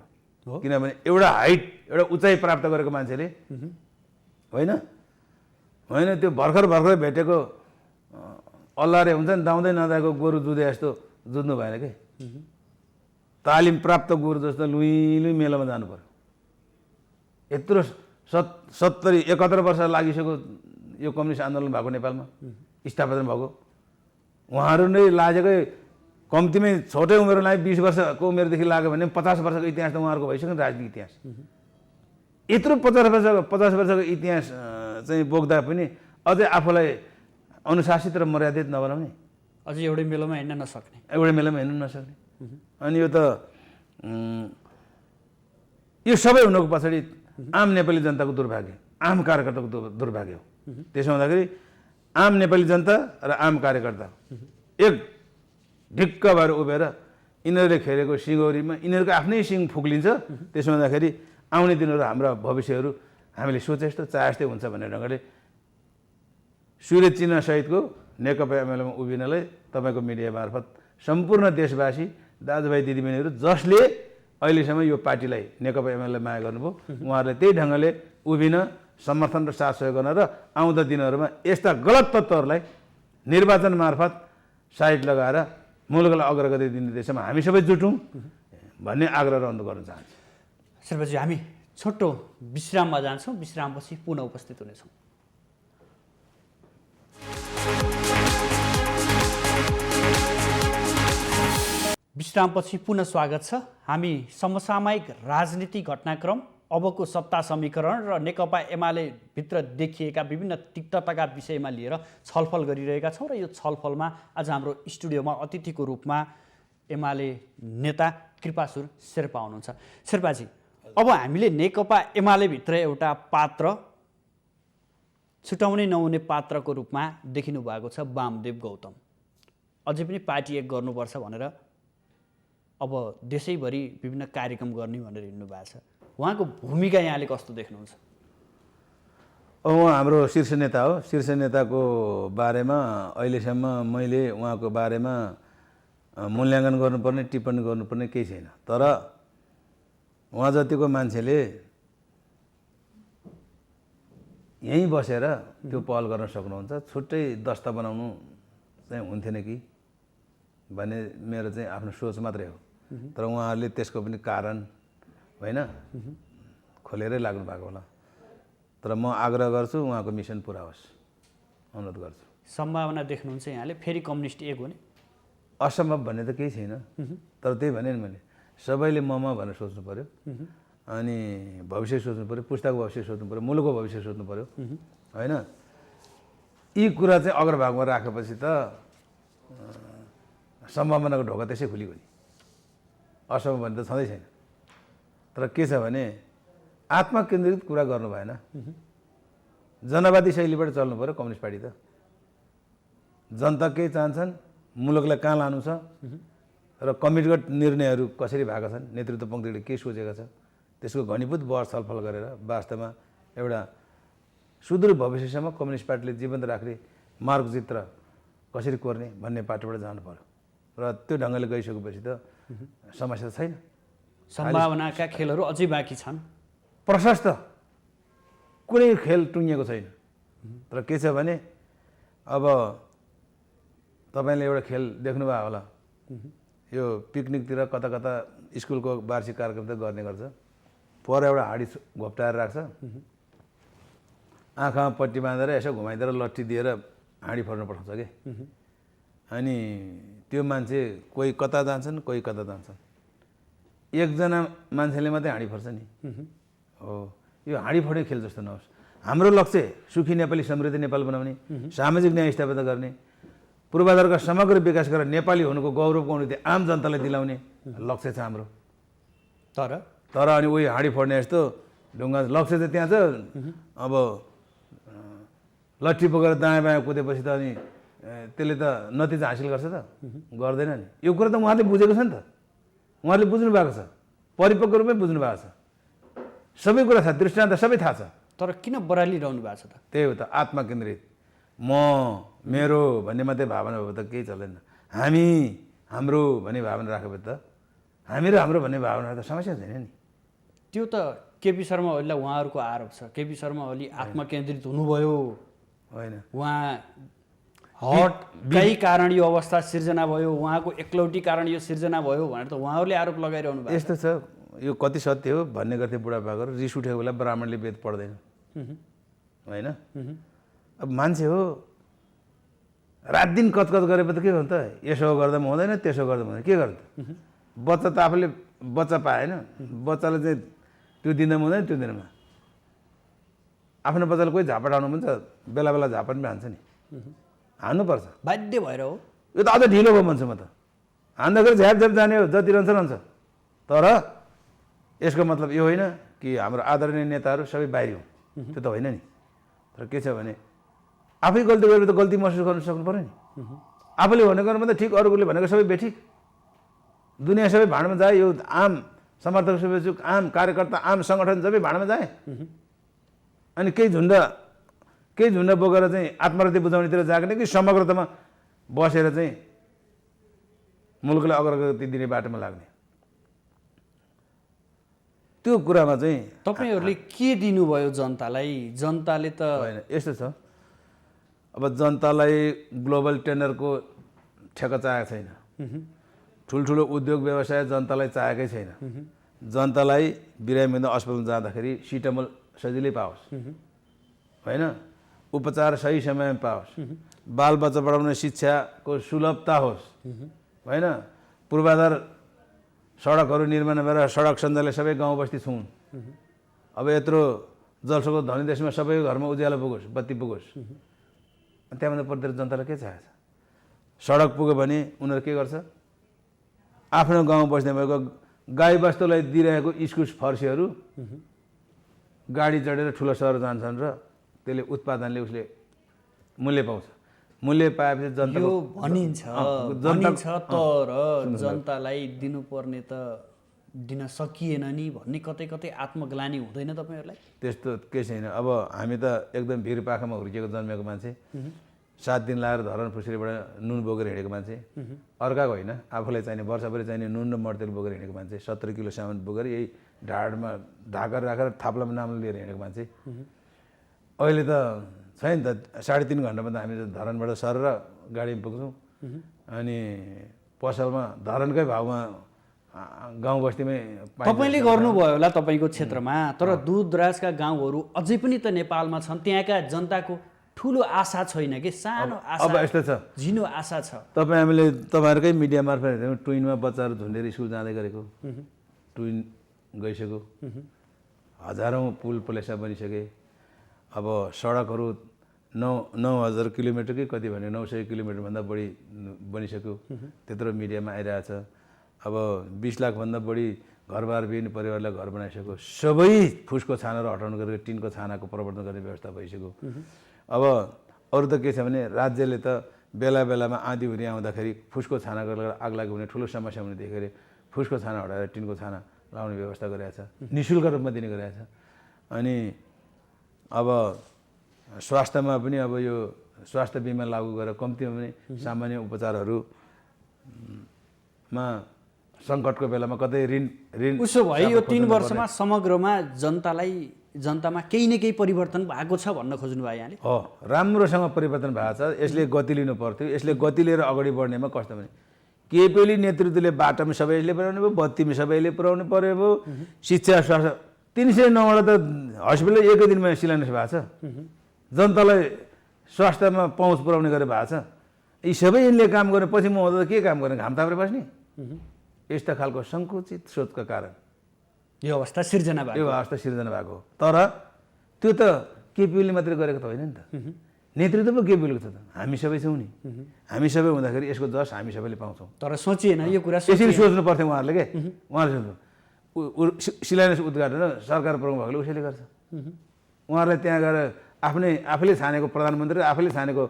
हो। किनभने एउटा हाइट, एउटा उचाइ प्राप्त गरेको मान्छेले होइन होइन त्यो भर्खर भेटेको अल्लारे हुन्छ नि, दाउँदै नदाएको गोरु दुधे जस्तो जुझ्नु भएन के। तालिम प्राप्त गोरु जस्तो लुई मेलामा जानु पर्यो। यत्रो 71 वर्ष लागिसक्यो यो कम्युनिस्ट आन्दोलन भएको नेपालमा स्थापना भएको। उहाँहरू नै लाजेकै कम्तीमै छोटै उमेरमा लागि 20 वर्षको उमेरदेखि लाग्यो भने 50 वर्षको इतिहास त उहाँहरूको भइसक्यो राजनीतिक इतिहास। यत्रो 50 वर्षको इतिहास चाहिँ बोक्दा पनि अझै आफूलाई अनुशासित र मर्यादित नबनाउने, अझै एउटै मेलोमा हिँड्न नसक्ने, एउटै मेलामा हिँड्नु नसक्ने। अनि यो त यो सबै हुनुको पछाडि आम नेपाली जनताको दुर्भाग्य, आम कार्यकर्ताको दुर्भाग्य हो। त्यसो हुँदाखेरि आम नेपाली जनता र आम कार्यकर्ता एक ढिक्क भएर उभिएर यिनीहरूले खेलेको सिङ्गौरीमा यिनीहरूको आफ्नै सिङ फुक्लिन्छ। त्यसो हुँदाखेरि आउने दिनहरू हाम्रा भविष्यहरू हामीले सोचे जस्तो चाहे जस्तै हुन्छ भन्ने ढङ्गले सूर्य चिन्ह सहितको नेकपा एमालेमा उभिनलाई तपाईँको मिडिया मार्फत सम्पूर्ण देशवासी दाजुभाइ दिदीबहिनीहरू जसले अहिलेसम्म यो पार्टीलाई नेकपा एमालेलाई माया गर्नुभयो उहाँहरूले त्यही ढङ्गले उभिन समर्थन र साथ सहयोग गर्न र आउँदा दिनहरूमा यस्ता गलत तत्त्वहरूलाई निर्वाचन मार्फत साइड लगाएर मुलुकलाई अग्रगति दिने दिशामा हामी सबै जुटौँ भन्ने आग्रह र अनुरोध गर्न चाहन्छु। शेर्पाजी, हामी छोटो विश्राममा जान्छौँ, विश्रामपछि पुनः उपस्थित हुनेछौँ। विश्रामपछि पुनः स्वागत छ। हामी समसामयिक राजनीतिक घटनाक्रम, अबको सत्ता समीकरण र नेकपा एमाले भित्र देखिएका विभिन्न तिक्तताका विषयमा लिएर छलफल गरिरहेका छौँ र यो छलफलमा आज हाम्रो स्टुडियोमा अतिथिको रूपमा एमाले नेता कृपासुर शेर्पा हुनुहुन्छ। शेर्पाजी, अब हामीले नेकपा एमाले भित्र एउटा पात्र, छुटाउनै नहुने पात्रको रूपमा देखिनु भएको छ वामदेव गौतम। अझै पनि पार्टी एक गर्नुपर्छ भनेर अब देशैभरि विभिन्न कार्यक्रम गर्ने भनेर हिँड्नु भएको छ। उहाँको भूमिका यहाँले कस्तो देख्नुहुन्छ? उहाँ हाम्रो शीर्ष नेता हो। शीर्ष नेताको बारेमा अहिलेसम्म मैले उहाँको बारेमा मूल्याङ्कन गर्नुपर्ने, टिप्पणी गर्नुपर्ने केही छैन। तर उहाँ जतिको मान्छेले यहीँ बसेर त्यो पहल गर्न सक्नुहुन्छ, छुट्टै दस्ता बनाउनु चाहिँ हुन्थेन कि भन्ने मेरो चाहिँ आफ्नो सोच मात्रै हो। तर उहाँहरूले त्यसको पनि कारण होइन खोलेरै लाग्नु भएको होला। तर म आग्रह गर्छु उहाँको मिसन पुरा होस्, अनुरोध गर्छु। सम्भावना देख्नुहुन्छ यहाँले फेरि कम्युनिस्ट एक हुने? असम्भव भन्ने त केही छैन। तर त्यही भने नि मैले सबैले ममा भनेर सोच्नु पऱ्यो, अनि भविष्य सोच्नु पऱ्यो, पुस्ताको भविष्य सोच्नु पऱ्यो, मुलुकको भविष्य सोच्नु पऱ्यो होइन। यी कुरा चाहिँ अग्रभागमा राखेपछि त सम्भावनाको ढोका त्यसै खुलिगयो नि। असम्भव भन्ने त छँदै छैन। तर के छ भने आत्मा केन्द्रित कुरा गर्नु भएन। जनवादी शैलीबाट चल्नु पऱ्यो कम्युनिस्ट पार्टी त। जनता के चाहन्छन्, मुलुकलाई कहाँ लानु छ र कमिटीगत निर्णयहरू कसरी भएका छन्, नेतृत्व पङ्क्तिले के सोचेका छ, त्यसको घनीभूत बहस छलफल गरेर वास्तवमा एउटा सुदूर भविष्यसम्म कम्युनिस्ट पार्टीले जीवन्त राख्ने मार्गचित्र कसरी कोर्ने भन्ने पाटोबाट जानु पर्यो। र त्यो ढङ्गले गइसकेपछि त समस्या छैन। सम्भावनाका खेलहरू अझै बाँकी छन्। प्रशस्त कुनै खेल टुङ्गिएको छैन। तर के छ भने अब तपाईँले एउटा खेल देख्नुभयो होला, यो पिकनिकतिर कता कता स्कुलको वार्षिक कार्यक्रम त गर्ने गर्छ, पर एउटा हाँडी घोप्टाएर राख्छ, आँखामा पट्टी बाँधेर यसो घुमाइदिएर लट्ठी दिएर हाँडी फोड्न पठाउँछ कि। अनि त्यो मान्छे कोही कता जान्छन्, कोही कता जान्छन्, एकजना मान्छेले मात्रै हाँडी फोड्छ नि। हो, यो हाँडी फोड्ने खेल जस्तो नहोस्। हाम्रो लक्ष्य सुखी नेपाली समृद्ध नेपाल बनाउने, सामाजिक न्याय स्थापित गर्ने, पूर्वाधारका समग्र विकास गरेर नेपाली हुनुको गौरवको अनुभूति आम जनतालाई दिलाउने लक्ष्य छ हाम्रो। तर अनि उही हाँडी फोड्ने यस्तो ढुङ्गा लक्ष्य चाहिँ त्यहाँ छ। अब लट्ठी बोकेर दायाँ बायाँ कुदेपछि त अनि त्यसले त नतिजा हासिल गर्छ त? गर्दैन नि। यो कुरा त उहाँले बुझेको छ नि त, उहाँले बुझ्नु भएको छ, परिपक्व रूपमै बुझ्नु भएको छ, सबै कुरा छ, दृष्टान्त सबै थाहा छ। तर किन बरालिरहनु भएको छ त? त्यही हो त, आत्मा केन्द्रित म मेरो भन्ने मात्रै भावना भयो त केही चल्दैन। हामी हाम्रो भन्ने भावना राख्यो भने त, हामी र हाम्रो भन्ने भावना त समस्या छैन नि। त्यो त केपी शर्मा ओलीलाई उहाँहरूको आरोप छ। केपी शर्मा ओली आत्मकेन्द्रित हुनुभयो होइन, उहाँ हटकै कारण यो अवस्था सिर्जना भयो, उहाँको एकलौटी कारण यो सिर्जना भयो भनेर त उहाँहरूले आरोप लगाइरहनु भएको। यस्तो छ, यो कति सत्य हो भन्ने गर्थ्यो बुढापाकाहरू, रिस उठेको बेला ब्राह्मणले वेद पढ्दैन होइन। अब मान्छे हो, रात दिन कचकच गरेपछि के गर्नु त? यसो गर्दा पनि हुँदैन, त्यसो गर्दा पनि हुँदैन, के गर्नु त? बच्चा त आफूले बच्चा पाएन, बच्चाले चाहिँ त्यो दिनमा हुँदैन, त्यो दिनमा आफ्नो बच्चाले कोही झापट हान्नु पनि छ, बेला बेला झापट पनि हान्छ नि, हान्नुपर्छ, बाध्य भएर हो। यो त अझ ढिलो भयो भन्छु म त। हान्दाखेरि झ्याप झ्याप जाने हो, जति रहन्छ रहन्छ। तर यसको मतलब यो होइन कि हाम्रो आदरणीय नेताहरू सबै बाहिरी हुन्, त्यो त होइन नि। तर के छ भने आफै गल्ती गरेर त गल्ती महसुस गर्न सक्नु पऱ्यो नि। आफूले भनेको मात्रै ठिक, अरूले भनेको सबै बेठिक, दुनियाँ सबै भाँडमा जाए, यो आम समर्थक शुभेच्छुक, आम कार्यकर्ता, आम सङ्गठन सबै भाँडमा जाए। अनि केही झुन्ड बोकेर चाहिँ आत्महत्या बुझाउनेतिर जाने कि समग्रतामा बसेर चाहिँ मुलुकलाई अग्रगति दिने बाटोमा लाग्ने, त्यो कुरामा चाहिँ तपाईँहरूले के दिनुभयो जनतालाई? जनताले त होइन, यस्तो छ, अब जनतालाई ग्लोबल टेन्डरको ठेक्का चाहेको छैन, ठुल्ठुलो उद्योग व्यवसाय जनतालाई चाहेकै छैन। जनतालाई बिरामीबन्द अस्पतालमा जाँदाखेरि सिटामोल सजिलै पाओस् होइन, उपचार सही समयमा पाओस्, बालबच्चा पढाउने शिक्षाको सुलभता होस् होइन, पूर्वाधार सडकहरू निर्माण भएर सडक सञ्जालले सबै गाउँ बस्ती छुन्। अब यत्रो जलस्रोत धनी देशमा सबैको घरमा उज्यालो पुगोस्, बत्ती पुगोस्। त्यहाँभन्दा पर्दैन जनतालाई के चाहेको छ? सडक पुग्यो भने उनीहरू के गर्छ? आफ्नो गाउँ बस्ने भएको गाई बस्तुलाई दिइरहेको इस्कुस फर्सीहरू गाडी चढेर ठुलो सहर जान्छन् र त्यसले उत्पादनले उसले मूल्य पाउँछ। मूल्य पाएपछि जनता यो भनिन्छ तर जनतालाई दिनुपर्ने त दिन सकिएन नि भन्ने कतै कतै आत्मग्लानी हुँदैन तपाईँहरूलाई? त्यस्तो केही छैन। अब हामी त एकदम भिर पाखामा हुर्किएको जन्मेको मान्छे, 7 दिन लाएर धरान फुस्रीबाट नुन बोकेर हिँडेको मान्छे, अर्काको होइन, आफूलाई चाहिने वर्षभरि चाहिने नुन र मर्तेल बोकेर हिँडेको मान्छे, 17 किलो सामान बोकेर यही ढाडमा ढाकेर राखेर थाप्लामा नाम लिएर हिँडेको मान्छे। अहिले त छैन त, 3.5 घन्टामा त हामी धरानबाट सरेर गाडीमा पुग्छौँ, अनि पसलमा धरानकै भाउमा गाउँ बस्तीमै तपाईँले गर्नुभयो होला तपाईँको क्षेत्रमा, तर दूरदराजका गाउँहरू अझै पनि त नेपालमा छन्, त्यहाँका जनताको ठुलो आशा छैन कि? सानो आशा, अब यस्तो छ, झिनो आशा छ। तपाईँहरूकै मिडिया मार्फत हेर्नु, ट्विनमा बच्चाहरू झुन्डेर स्कुल जाँदै गरेको, ट्विन गइसक्यो, हजारौँ पुल प्लेसा बनिसके, अब सडकहरू 9,000 किलोमिटर कि कति भने 900 किलोमिटरभन्दा बढी बनिसक्यो, त्यत्रो मिडियामा आइरहेछ। अब 20 लाखभन्दा बढी घरबारविहीन परिवारलाई घर बनाइसक्यो, सबै फुसको छानाहरू हटाउनु गरेको टिनको छानाको प्रवर्तन गर्ने व्यवस्था भइसक्यो। अब अरू त के छ भने राज्यले त बेला बेलामा आँधी हुरी आउँदाखेरि फुसको छानाको आग लागि हुने ठुलो समस्या हुने देखेर फुसको छाना हटाएर टिनको छाना लाउने व्यवस्था गरेको छ, निःशुल्क रूपमा दिने गरेको छ। अनि अब स्वास्थ्यमा पनि अब यो स्वास्थ्य बिमा लागू गरेर कम्तीमा पनि सामान्य उपचारहरूमा सङ्कटको बेलामा कतै ऋण उसो भए यो 3 वर्षमा समग्रमा जनतामा केही न केही परिवर्तन भएको छ भन्न खोज्नु भयो यहाँले? हो, राम्रोसँग परिवर्तन भएको छ। यसले गति लिनु पर्थ्यो। यसले गति लिएर अगाडि बढ्नेमा कस्तो भने केपीओली नेतृत्वले बाटो पनि सबैले पुर्याउनु भयो, बत्ती पनि सबैले पुर्याउनु पर्यो भयो, शिक्षा स्वास्थ्य 309 त हस्पिटल एकै दिनमा शिलान्यास भएको छ। जनतालाई स्वास्थ्यमा पहुँच पुर्याउने गरेर भएको छ। यी सबै यिनले काम गर्ने, पछि म हुँदा के काम गर्ने, घाम तापेर बस्ने? यस्ता खालको सङ्कुचित सोचका कारण यो अवस्था सिर्जना भएको हो। तर त्यो त केपीओलीले मात्रै गरेको त होइन नि त, नेतृत्व पो केपीओलीको छ त। हामी सबै छौँ नि। हामी सबै हुँदाखेरि यसको जस हामी सबैले पाउँछौँ। तर सोचिएन यो कुरा। यसरी सोच्नु पर्थ्यो उहाँहरूले के। उहाँहरूले सोच्नु शिलान्यास उद्घाटन सरकार प्रमुख भएकोले उसैले गर्छ। उहाँहरूलाई त्यहाँ गएर आफैले छानेको प्रधानमन्त्री, आफैले छानेको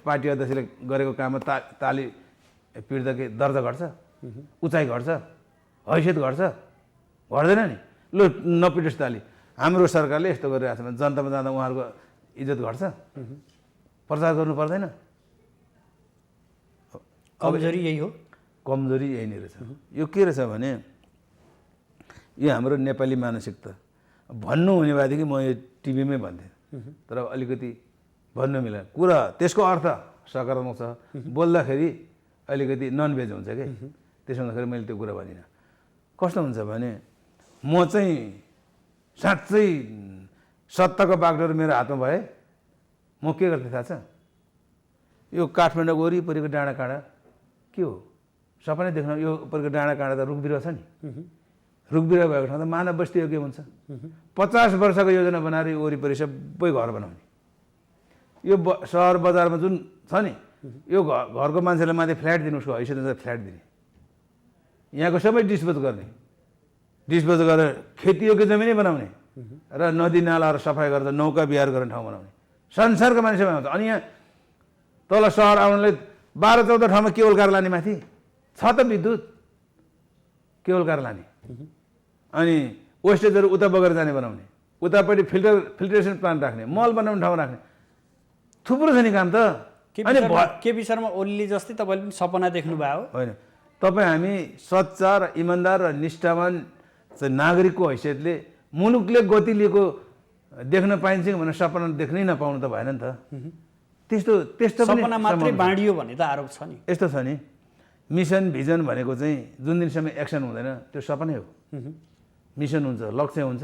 पार्टी अध्यक्षले गरेको काममा ताली पिट्दा के दर्जा घट्छ, उचाइ घट्छ, हैसियत घट्छ? घट्दैन नि। लु नपिटोस् ताली। हाम्रो सरकारले यस्तो गरिरहेको छ भने जनतामा जाँदा उहाँहरूको इज्जत घट्छ? प्रचार गर्नु पर्दैन? कमजोरी यही हो। कमजोरी यही नै रहेछ। यो के रहेछ भने यो हाम्रो नेपाली मानसिकता भन्नु हुने भएदेखि म यो टिभीमै भन्थेँ, तर अलिकति भन्नु मिलेन। कुरा त्यसको अर्थ सकारात्मक छ, बोल्दाखेरि अलिकति ननभेज हुन्छ कि, त्यसो हुँदाखेरि मैले त्यो कुरा भनिनँ। कस्तो हुन्छ भने म चाहिँ साँच्चै सत्ताको बागडोर मेरो हातमा भए म के गर्थेँ थाहा छ? यो काठमाडौँको वरिपरिको डाँडा काँडा के हो सपनै देख्न, यो उपरको डाँडा काँडा त रुख बिरुवा छ नि, रुख बिरुवा भएको ठाउँ त मानव बस्ती हो के हुन्छ? 50 वर्षको योजना बनाएर यो वरिपरि सबै घर बनाउने। यो सहर बजारमा जुन छ नि, यो घरको मान्छेलाई माथि फ्ल्याट दिनु, उसको हैसियत अनुसार फ्ल्याट दिने, यहाँको सबै डिस्पोज गर्ने, डिस्पोज गरेर खेतीयोग्य जमिनै बनाउने र नदी नालाहरू सफाइ गरेर नौका बिहार गर्ने ठाउँ बनाउने। संसारको मान्छे बनाउँछ। अनि यहाँ तल सहर आउनलाई 12-14 ठाउँमा केवल कार लाने, माथि छ त विद्युत, केवल कार लाने। अनि वेस्टेजहरू उता बगेर जाने बनाउने, उतापट्टि फिल्ट्रेसन प्लान्ट राख्ने, मल बनाउने ठाउँ राख्ने, थुप्रो छ नि काम त। अनि केपी शर्मा ओली जस्तै तपाईँले पनि सपना देख्नु भयो होइन? तपाईँ हामी सच्चा र इमान्दार र निष्ठावान नागरिकको हैसियतले मुलुकले गति लिएको देख्न पाइन्छ भनेर सपना देख्नै नपाउनु त भएन नि त। त्यस्तो सपना मात्रै बाँडियो भन्ने त आरोप छ नि। यस्तो छ नि, मिसन भिजन भनेको चाहिँ जुन दिनसम्म एक्सन हुँदैन त्यो सपनै हो। मिसन हुन्छ, लक्ष्य हुन्छ,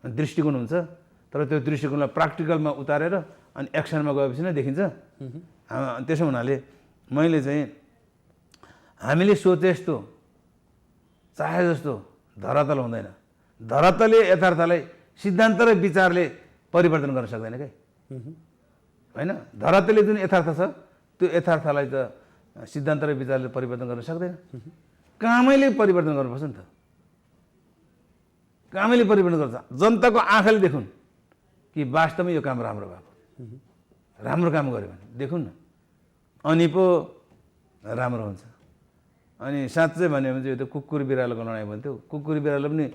दृष्टिकोण हुन्छ, तर त्यो दृष्टिकोणलाई प्र्याक्टिकलमा उतारेर अनि एक्सनमा गएपछि नै देखिन्छ। त्यसो हुनाले मैले चाहिँ हामीले सोचे जस्तो चाहे जस्तो धरातल हुँदैन। धरातलले यथार्थलाई सिद्धान्त र विचारले परिवर्तन गर्न सक्दैन क्या, होइन? धरातलले जुन यथार्थ छ त्यो यथार्थलाई त सिद्धान्त र विचारले परिवर्तन गर्न सक्दैन। कामैले परिवर्तन गर्नुपर्छ नि त। कामैले परिवर्तन गर्छ। जनताको आँखाले देखुन् कि वास्तवमै यो काम राम्रो भएको, राम्रो काम गऱ्यो भने देखुन् न, अनि पो राम्रो हुन्छ। अनि साँच्चै भन्यो भने चाहिँ यो त कुकुर बिरालोको लडाइँ भन्थ्यो। कुकुर बिरालो पनि,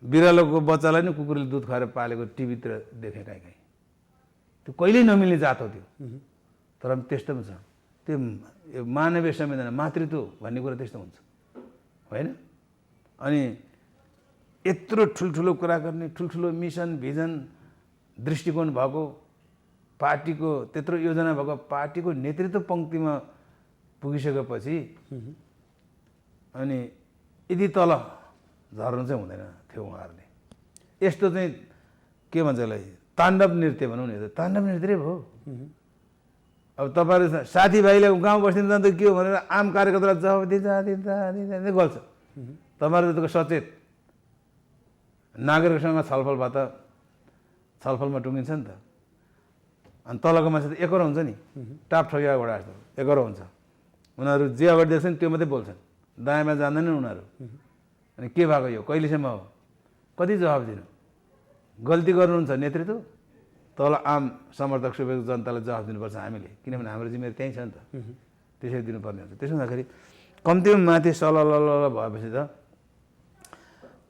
बिरालोको बच्चालाई नै कुकुरले दुध खुवाएर पालेको टिभीतिर देखेँ कहीँ कहीँ। त्यो कहिल्यै नमिल्ने जात हो त्यो। तर त्यस्तो पनि छ। त्यो मानवीय संवेदना, मातृत्व भन्ने कुरा त्यस्तो हुन्छ, होइन? अनि यत्रो ठुल्ठुलो कुरा गर्ने, ठुल्ठुलो मिसन भिजन दृष्टिकोण भएको पार्टीको, त्यत्रो योजना भएको पार्टीको नेतृत्व पङ्क्तिमा पुगिसकेपछि अनि यदि तल झर्नु चाहिँ हुँदैन थियो उहाँहरूले। यस्तो चाहिँ के भन्छ यसलाई, ताण्डव नृत्य भनौँ नि, ताण्डव नृत्य भयो। अब तपाईँहरू साथीभाइले गाउँ बस्तीमा जाँदा के हो भनेर आम कार्यकर्तालाई जवाब दिँदै गल्छ। तपाईँहरू जतिको सचेत नागरिकसँग छलफल भए त छलफलमा टुङ्गिन्छ नि त। अनि तलको मान्छे त एकरो हुन्छ नि, टाप ठगिया घोडा जस्तो एकरो हुन्छ। उनीहरू जे अगाडि देख्छन् त्यो मात्रै बोल्छन्, दायाँमा जान्दैनन् उनीहरू। अनि के भएको यो कहिलेसम्म हो? कति जवाब दिनु? गल्ती गर्नुहुन्छ नेतृत्व, तल आम समर्थक सुवेक जनतालाई जवाब दिनुपर्छ हामीले, किनभने हाम्रो जिम्मेवारी त्यहीँ छ नि त। त्यसरी दिनुपर्ने हुन्छ। त्यसो हुँदाखेरि कम्तीमा माथि सलल भएपछि त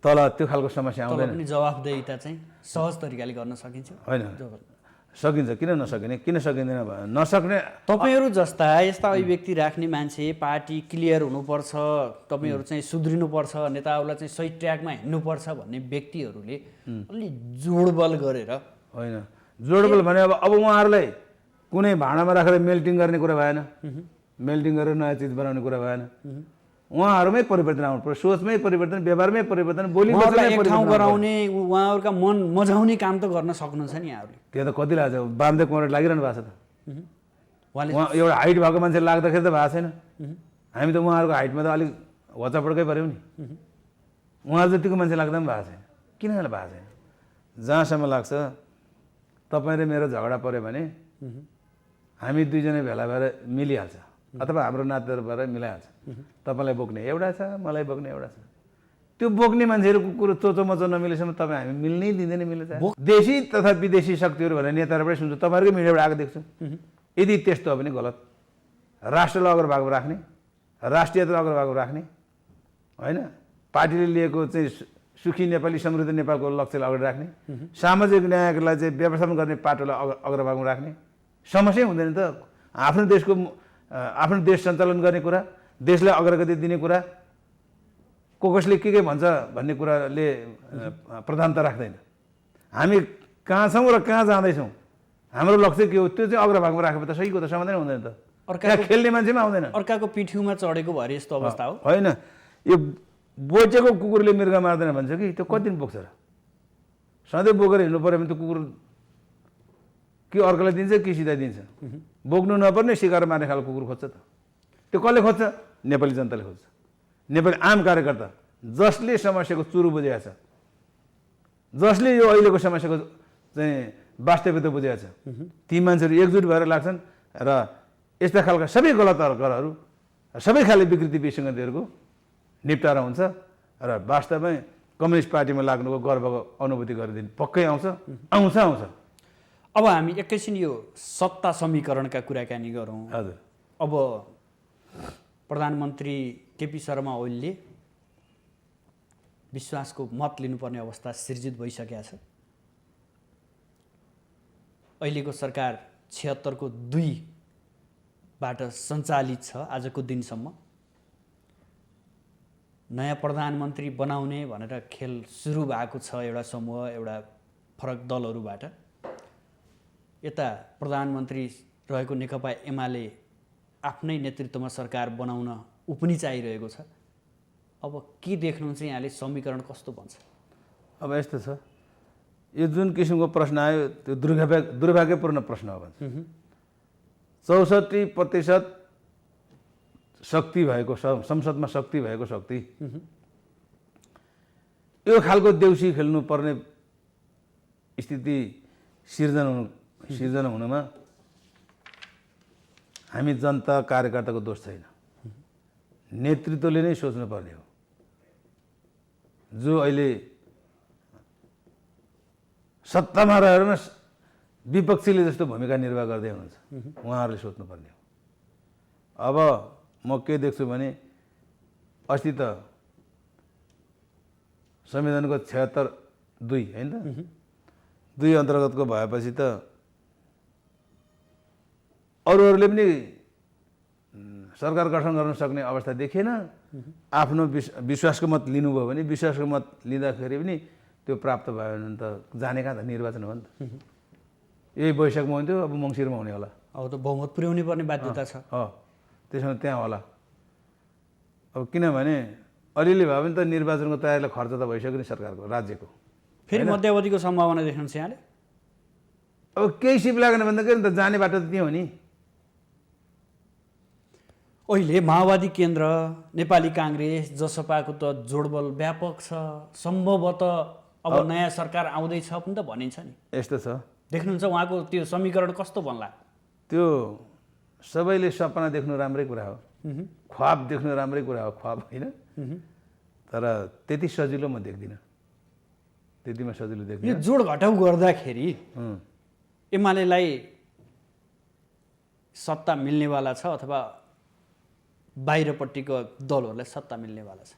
तल त्यो खालको समस्या आउँदैन। जवाफदेहिता चाहिँ सहज तरिकाले गर्न सकिन्छ, होइन? सकिन्छ, किन नसकिने, किन सकिँदैन नसक्ने तपाईँहरू जस्ता यस्ता अभिव्यक्ति राख्ने मान्छे पार्टी क्लियर हुनुपर्छ, तपाईँहरू चाहिँ सुध्रिनुपर्छ, नेताहरूलाई चाहिँ सही ट्र्याकमा हिँड्नुपर्छ भन्ने व्यक्तिहरूले अलि जोडबल गरेर होइन। जोडबल भने अब उहाँहरूलाई कुनै भाँडामा राखेर मेल्टिङ गर्ने कुरा भएन, मेल्टिङ गरेर नयाँ चिज बनाउने कुरा भएन। उहाँहरूमै परिवर्तन आउनु पर्यो, सोचमै परिवर्तन, व्यवहारमै परिवर्तन, बोली उहाँहरूलाई एक ठाउँ गराउने, उहाँहरूका मन मझाउने काम त गर्न सक्नुहुन्छ नि यहाँहरूले। त्यो त कति लाग्छ, वामदेव कुमार लागिरहनु भएको छ त। उहाँले उहाँ एउटा हाइट भएको मान्छे लाग्दाखेरि त भएको छैन। हामी त उहाँहरूको हाइटमा त अलिक होचापड्कै पऱ्यौँ नि। उहाँहरू जतिको मान्छे लाग्दा पनि भएको छैन। किन भएको छैन? जहाँसम्म लाग्छ तपाईँ र मेरो झगडा पऱ्यो भने हामी दुईजना भेला भएर मिलिहाल्छ, अथवा हाम्रो नातेदार भएर मिलाइहाल्छ। तपाईँलाई बोक्ने एउटा छ, मलाई बोक्ने एउटा छ। त्यो बोक्ने मान्छेहरूको कुरो चोचोमचो नमिलेसम्म तपाईँ हामी मिल्नै दिँदैन, मिल्छ। देशी तथा विदेशी शक्तिहरू भनेर नेताहरूबाटै सुन्छु, तपाईँहरूकै मिडियाबाट आएको देख्छु। यदि त्यस्तो हो भने गलत। राष्ट्रलाई अग्रभागमा राख्ने, राष्ट्रियतालाई अग्रभागमा राख्ने, होइन, पार्टीले लिएको चाहिँ सुखी नेपाली समृद्ध नेपालको लक्ष्यलाई अगाडि राख्ने, सामाजिक न्यायलाई चाहिँ व्यवस्थापन गर्ने पाटोलाई अग्रभागमा राख्ने समस्या हुँदैन त। आफ्नो देश सञ्चालन गर्ने कुरा, देशलाई अग्रगति दिने कुरा, कसले के भन्छ भन्ने कुराले प्रधानता राख्दैन। हामी कहाँ छौँ र कहाँ जाँदैछौँ, हाम्रो लक्ष्य के हो, त्यो चाहिँ अग्रभागमा राखेको त सहीको त समाधान हुँदैन त। अर्का खेल्ने मान्छे पनि आउँदैन। अर्काको पिठ्युमा चढेको भएर यस्तो अवस्था हो। होइन, यो बोचेको कुकुरले मृग मार्दैन भन्छ कि, त्यो कति दिन बोक्छ र? सधैँ बोकेर हिँड्नु पऱ्यो भने त कुकुर कि अर्कालाई दिन्छ कि सिधाइदिन्छ। बोक्नु नपर्ने सिकाएर मार्ने खालको कुकुर खोज्छ त। त्यो कसले खोज्छ? नेपाली जनताले खोज्छ। नेपाली आम कार्यकर्ता जसले समस्याको चुरो बुझेको छ, जसले यो अहिलेको समस्याको चाहिँ वास्तविकता बुझेको छ, ती मान्छेहरू एकजुट भएर लाग्छन् र यस्ता खालका सबै गलत अर्करहरू, सबै खाले विकृति विसङ्गतिहरूको निप्टारा हुन्छ र वास्तवमै कम्युनिस्ट पार्टीमा लाग्नुको गर्वको अनुभूति गरिदिनु पक्कै आउँछ। अब हामी एकैछिन यो सत्ता समीकरणका कुराकानी गरौँ। हजुर। अब प्रधानमन्त्री केपी शर्मा ओलीले विश्वासको मत लिनुपर्ने अवस्था सिर्जित भइसकेको छ। अहिलेको सरकार 76 को 2बाट सञ्चालित छ आजको दिनसम्म। नयाँ प्रधानमन्त्री बनाउने भनेर खेल सुरु भएको छ एउटा समूह, एउटा फरक दलहरूबाट। यता प्रधानमन्त्री रहेको नेकपा एमाले आफ्नै नेतृत्वमा सरकार बनाउन पनि चाहिरहेको छ। अब के देख्नुहुन्छ यहाँले, समीकरण कस्तो बन्छ? अब यस्तो छ, यो जुन किसिमको प्रश्न आयो त्यो दुर्भाग्यपूर्ण प्रश्न हो भन्छ। 64% शक्ति भएको, संसदमा शक्ति भएको शक्ति, यो खालको देउसी खेल्नुपर्ने स्थिति सिर्जना हुनुमा हामी जनता कार्यकर्ताको दोष छैन, नेतृत्वले नै सोच्नुपर्ने हो। जो अहिले सत्तामा रहेर विपक्षीले जस्तो भूमिका निर्वाह गर्दै हुनुहुन्छ, उहाँहरूले सोच्नुपर्ने हो। अब म के देख्छु भने अस्ति त संविधानको 76(2) होइन त, 2 अन्तर्गतको भएपछि त अरूहरूले पनि सरकार गठन गर्न सक्ने अवस्था देखिएन। आफ्नो विश्वासको मत लिनुभयो भने, विश्वासको मत लिँदाखेरि पनि त्यो प्राप्त भयो भने त जाने कहाँ त, निर्वाचन हो नि त। यही वैशाखमा हुन्थ्यो, अब मङ्सिरमा हुने होला। अब त बहुमत पुर्याउनै पर्ने बाध्यता छ। त्यसमा त्यहाँ होला। अब किनभने अलिअलि भए पनि त निर्वाचनको तयारीलाई खर्च त भइसक्यो नि सरकारको, राज्यको। फेरि मध्यावधिको सम्भावना देख्नुहुन्छ यहाँले? अब केही सिप लागेन भने त के त जाने बाटो त त्यही हो नि। अहिले माओवादी केन्द्र, नेपाली काङ्ग्रेस, जसपाको त जोडबल व्यापक छ। सम्भवतः अब नयाँ सरकार आउँदैछ पनि त भनिन्छ नि। यस्तो छ, देख्नुहुन्छ उहाँको त्यो समीकरण कस्तो बन्ला? त्यो सबैले सपना देख्नु राम्रै कुरा हो, ख्वाब देख्नु राम्रै कुरा हो, ख्वाब होइन। तर त्यति सजिलो म देख्दिनँ, त्यतिमा सजिलो देख्दिनँ। यो जोड घटाउ गर्दाखेरि एमालेलाई सत्ता मिल्नेवाला छ अथवा बाहिरपट्टिको दलहरूलाई सत्ता मिल्नेवाला छ?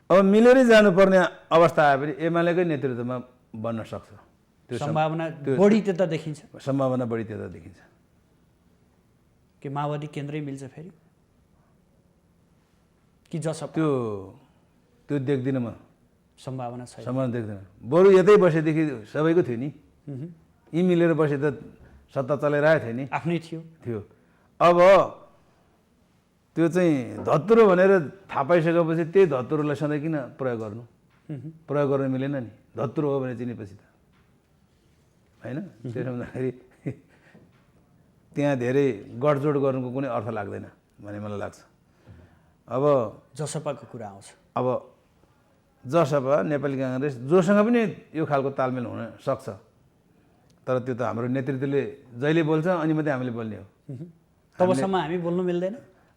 अब मिलेरै जानुपर्ने अवस्था आयो भने एमालेकै नेतृत्वमा बन्न सक्छ। सम्भावना बढी त्यता देखिन्छ सम्भावना बढी त्यता देखिन्छ कि माओवादी केन्द्रै मिल्छ फेरि कि जसो त्यो देख्दिनँ म सम्भावना छैन सम्भावना देख्दिनँ बरु यतै बसेदेखि सबैको थियो नि यी मिलेर बसे त सत्ता चलाइरहेको थियो नि आफ्नै थियो अब त्यो चाहिँ धत्तुरो भनेर थाहा पाइसकेपछि त्यही धत्तुरोलाई सधैँ किन प्रयोग गर्नु प्रयोग गर्न मिलेन नि धत्तुरो हो भने चिनेपछि त होइन त्यसो हुँदाखेरि त्यहाँ धेरै गठजोड गर्नुको कुनै अर्थ लाग्दैन भन्ने मलाई लाग्छ अब जसपाको कुरा आउँछ अब जसपा नेपाली काङ्ग्रेस जोसँग पनि यो खालको तालमेल हुन सक्छ तर त्यो त हाम्रो नेतृत्वले जहिले बोल्छ अनि मात्रै हामीले बोल्ने हो तबसम्म हामी बोल्नु मिल्दैन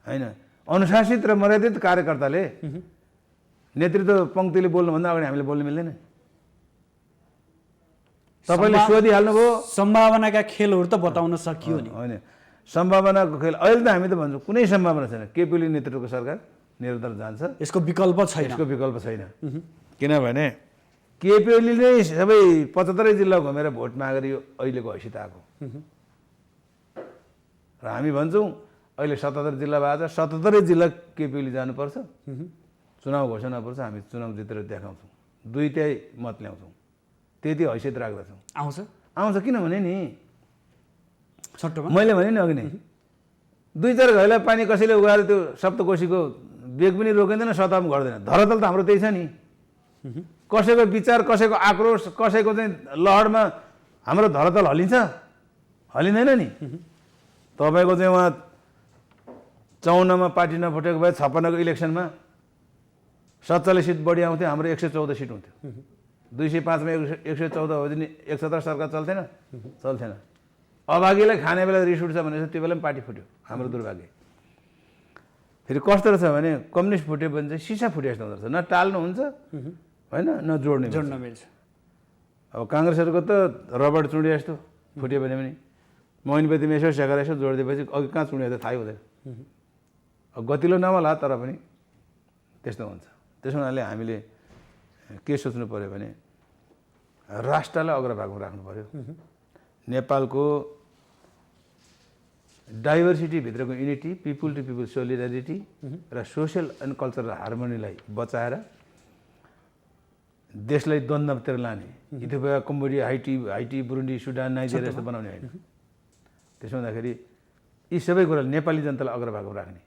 होइन अनुशासित र मर्यादित कार्यकर्ताले नेतृत्व पङ्क्तिले बोल्नुभन्दा अगाडि हामीले बोल्नु मिल्दैन तपाईँले सोधिहाल्नुभयो सम्भावनाका खेलहरू त बताउन सकियो नि होइन सम्भावनाको खेल अहिले त हामी त भन्छौँ कुनै सम्भावना छैन केपीले नेतृत्वको सरकार निरन्तर जान्छ यसको विकल्प छैन यसको विकल्प छैन किनभने केपीओली नै सबै 75 जिल्ला घुमेर भोट मागेर यो अहिलेको हैसियत आएको र हामी भन्छौँ अहिले 77 जिल्ला भएको छ 77 जिल्ला केपीओली जानुपर्छ चुनाव घोषणा पर्छ हामी चुनाव जितेर देखाउँछौँ 2/3 मत ल्याउँछौँ त्यति हैसियत राख्दछौँ आउँछ किनभने नि छट्टोमा मैले भने नि अघि नै 2-4 घैला पानी कसैले उगाएर त्यो सप्तकोशीको बेग पनि रोकिँदैन सतह पनि घट्दैन धरातल त हाम्रो त्यही छ नि कसैको विचार कसैको आक्रोश कसैको चाहिँ लहरमा हाम्रो धरातल हलिँदैन नि तपाईँको चाहिँ उहाँ 54 मा पार्टी नफुटेको भए 56 को इलेक्सनमा 47 सिट बढी आउँथ्यो हाम्रो 114 सिट हुन्थ्यो 205 मा 114 हो भने 170 सरकार चल्थेन अभागीलाई खाने बेला रिस उठ्छ भनेपछि त्यो बेला पनि पार्टी फुट्यो हाम्रो दुर्भाग्य फेरि कस्तो रहेछ भने कम्युनिस्ट फुट्यो भने चाहिँ सिसा फुटे जस्तो हुँदो रहेछ न टाल्नु हुन्छ होइन न जोड्न मिल्छ अब काङ्ग्रेसहरूको त रबर्ट चुडिया जस्तो फुट्यो भने पनि मोहिनीपतिमा यसो सेकेर यसो जोडिदिएपछि अघि कहाँ चुडिया त थाहै हुँदैन अब गतिलो नहोला तर पनि त्यस्तो हुन्छ त्यसो हुनाले हामीले के सोच्नु पर्यो भने राष्ट्रलाई अग्रभागमा राख्नु पर्यो नेपालको डाइभर्सिटी भित्रको unity people to people solidarity र सोसियल एन्ड कल्चरल हार्मोनीलाई बचाएर देशलाई द्वन्द्वतिर लाने Ethiopia Cambodia Haiti Burundi Sudan Nigeria जस्तो बनाउने होइन त्यसो हुँदाखेरि यी सबै कुराले नेपाली जनतालाई अग्रभागमा राख्ने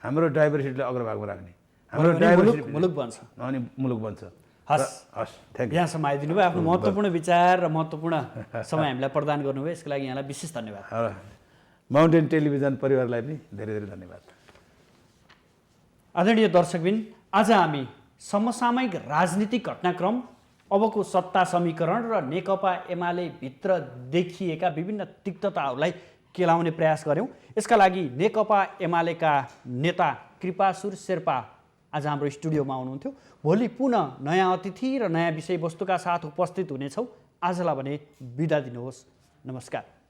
हाम्रो डाइभर्सिटीलाई अग्रभागमा राख्ने हाम्रो डाइभर्सिटी मुलुक बन्छ अनि मुलुक बन्छ हस् थ्याङ्क यू यहाँसम्म आइदिनु भयो आफ्नो महत्त्वपूर्ण विचार र महत्त्वपूर्ण समय हामीलाई प्रदान गर्नुभयो यसको लागि यहाँलाई विशेष धन्यवाद माउन्टेन टेलिभिजन परिवारलाई पनि धेरै धेरै धन्यवाद आदरणीय दर्शकबिन आज हामी समसामयिक राजनीतिक घटनाक्रम अबको सत्ता समीकरण र नेकपा एमाले भित्र देखिएका विभिन्न तिक्तताहरूलाई केलाउने प्रयास गऱ्यौँ यसका लागि नेकपा एमालेका नेता कृपासुर शेर्पा आज हाम्रो स्टुडियोमा आउनुहुन्थ्यो भोलि पुनः नयाँ अतिथि र नयाँ विषयवस्तुका साथ उपस्थित हुनेछौँ आजलाई भने बिदा दिनुहोस् नमस्कार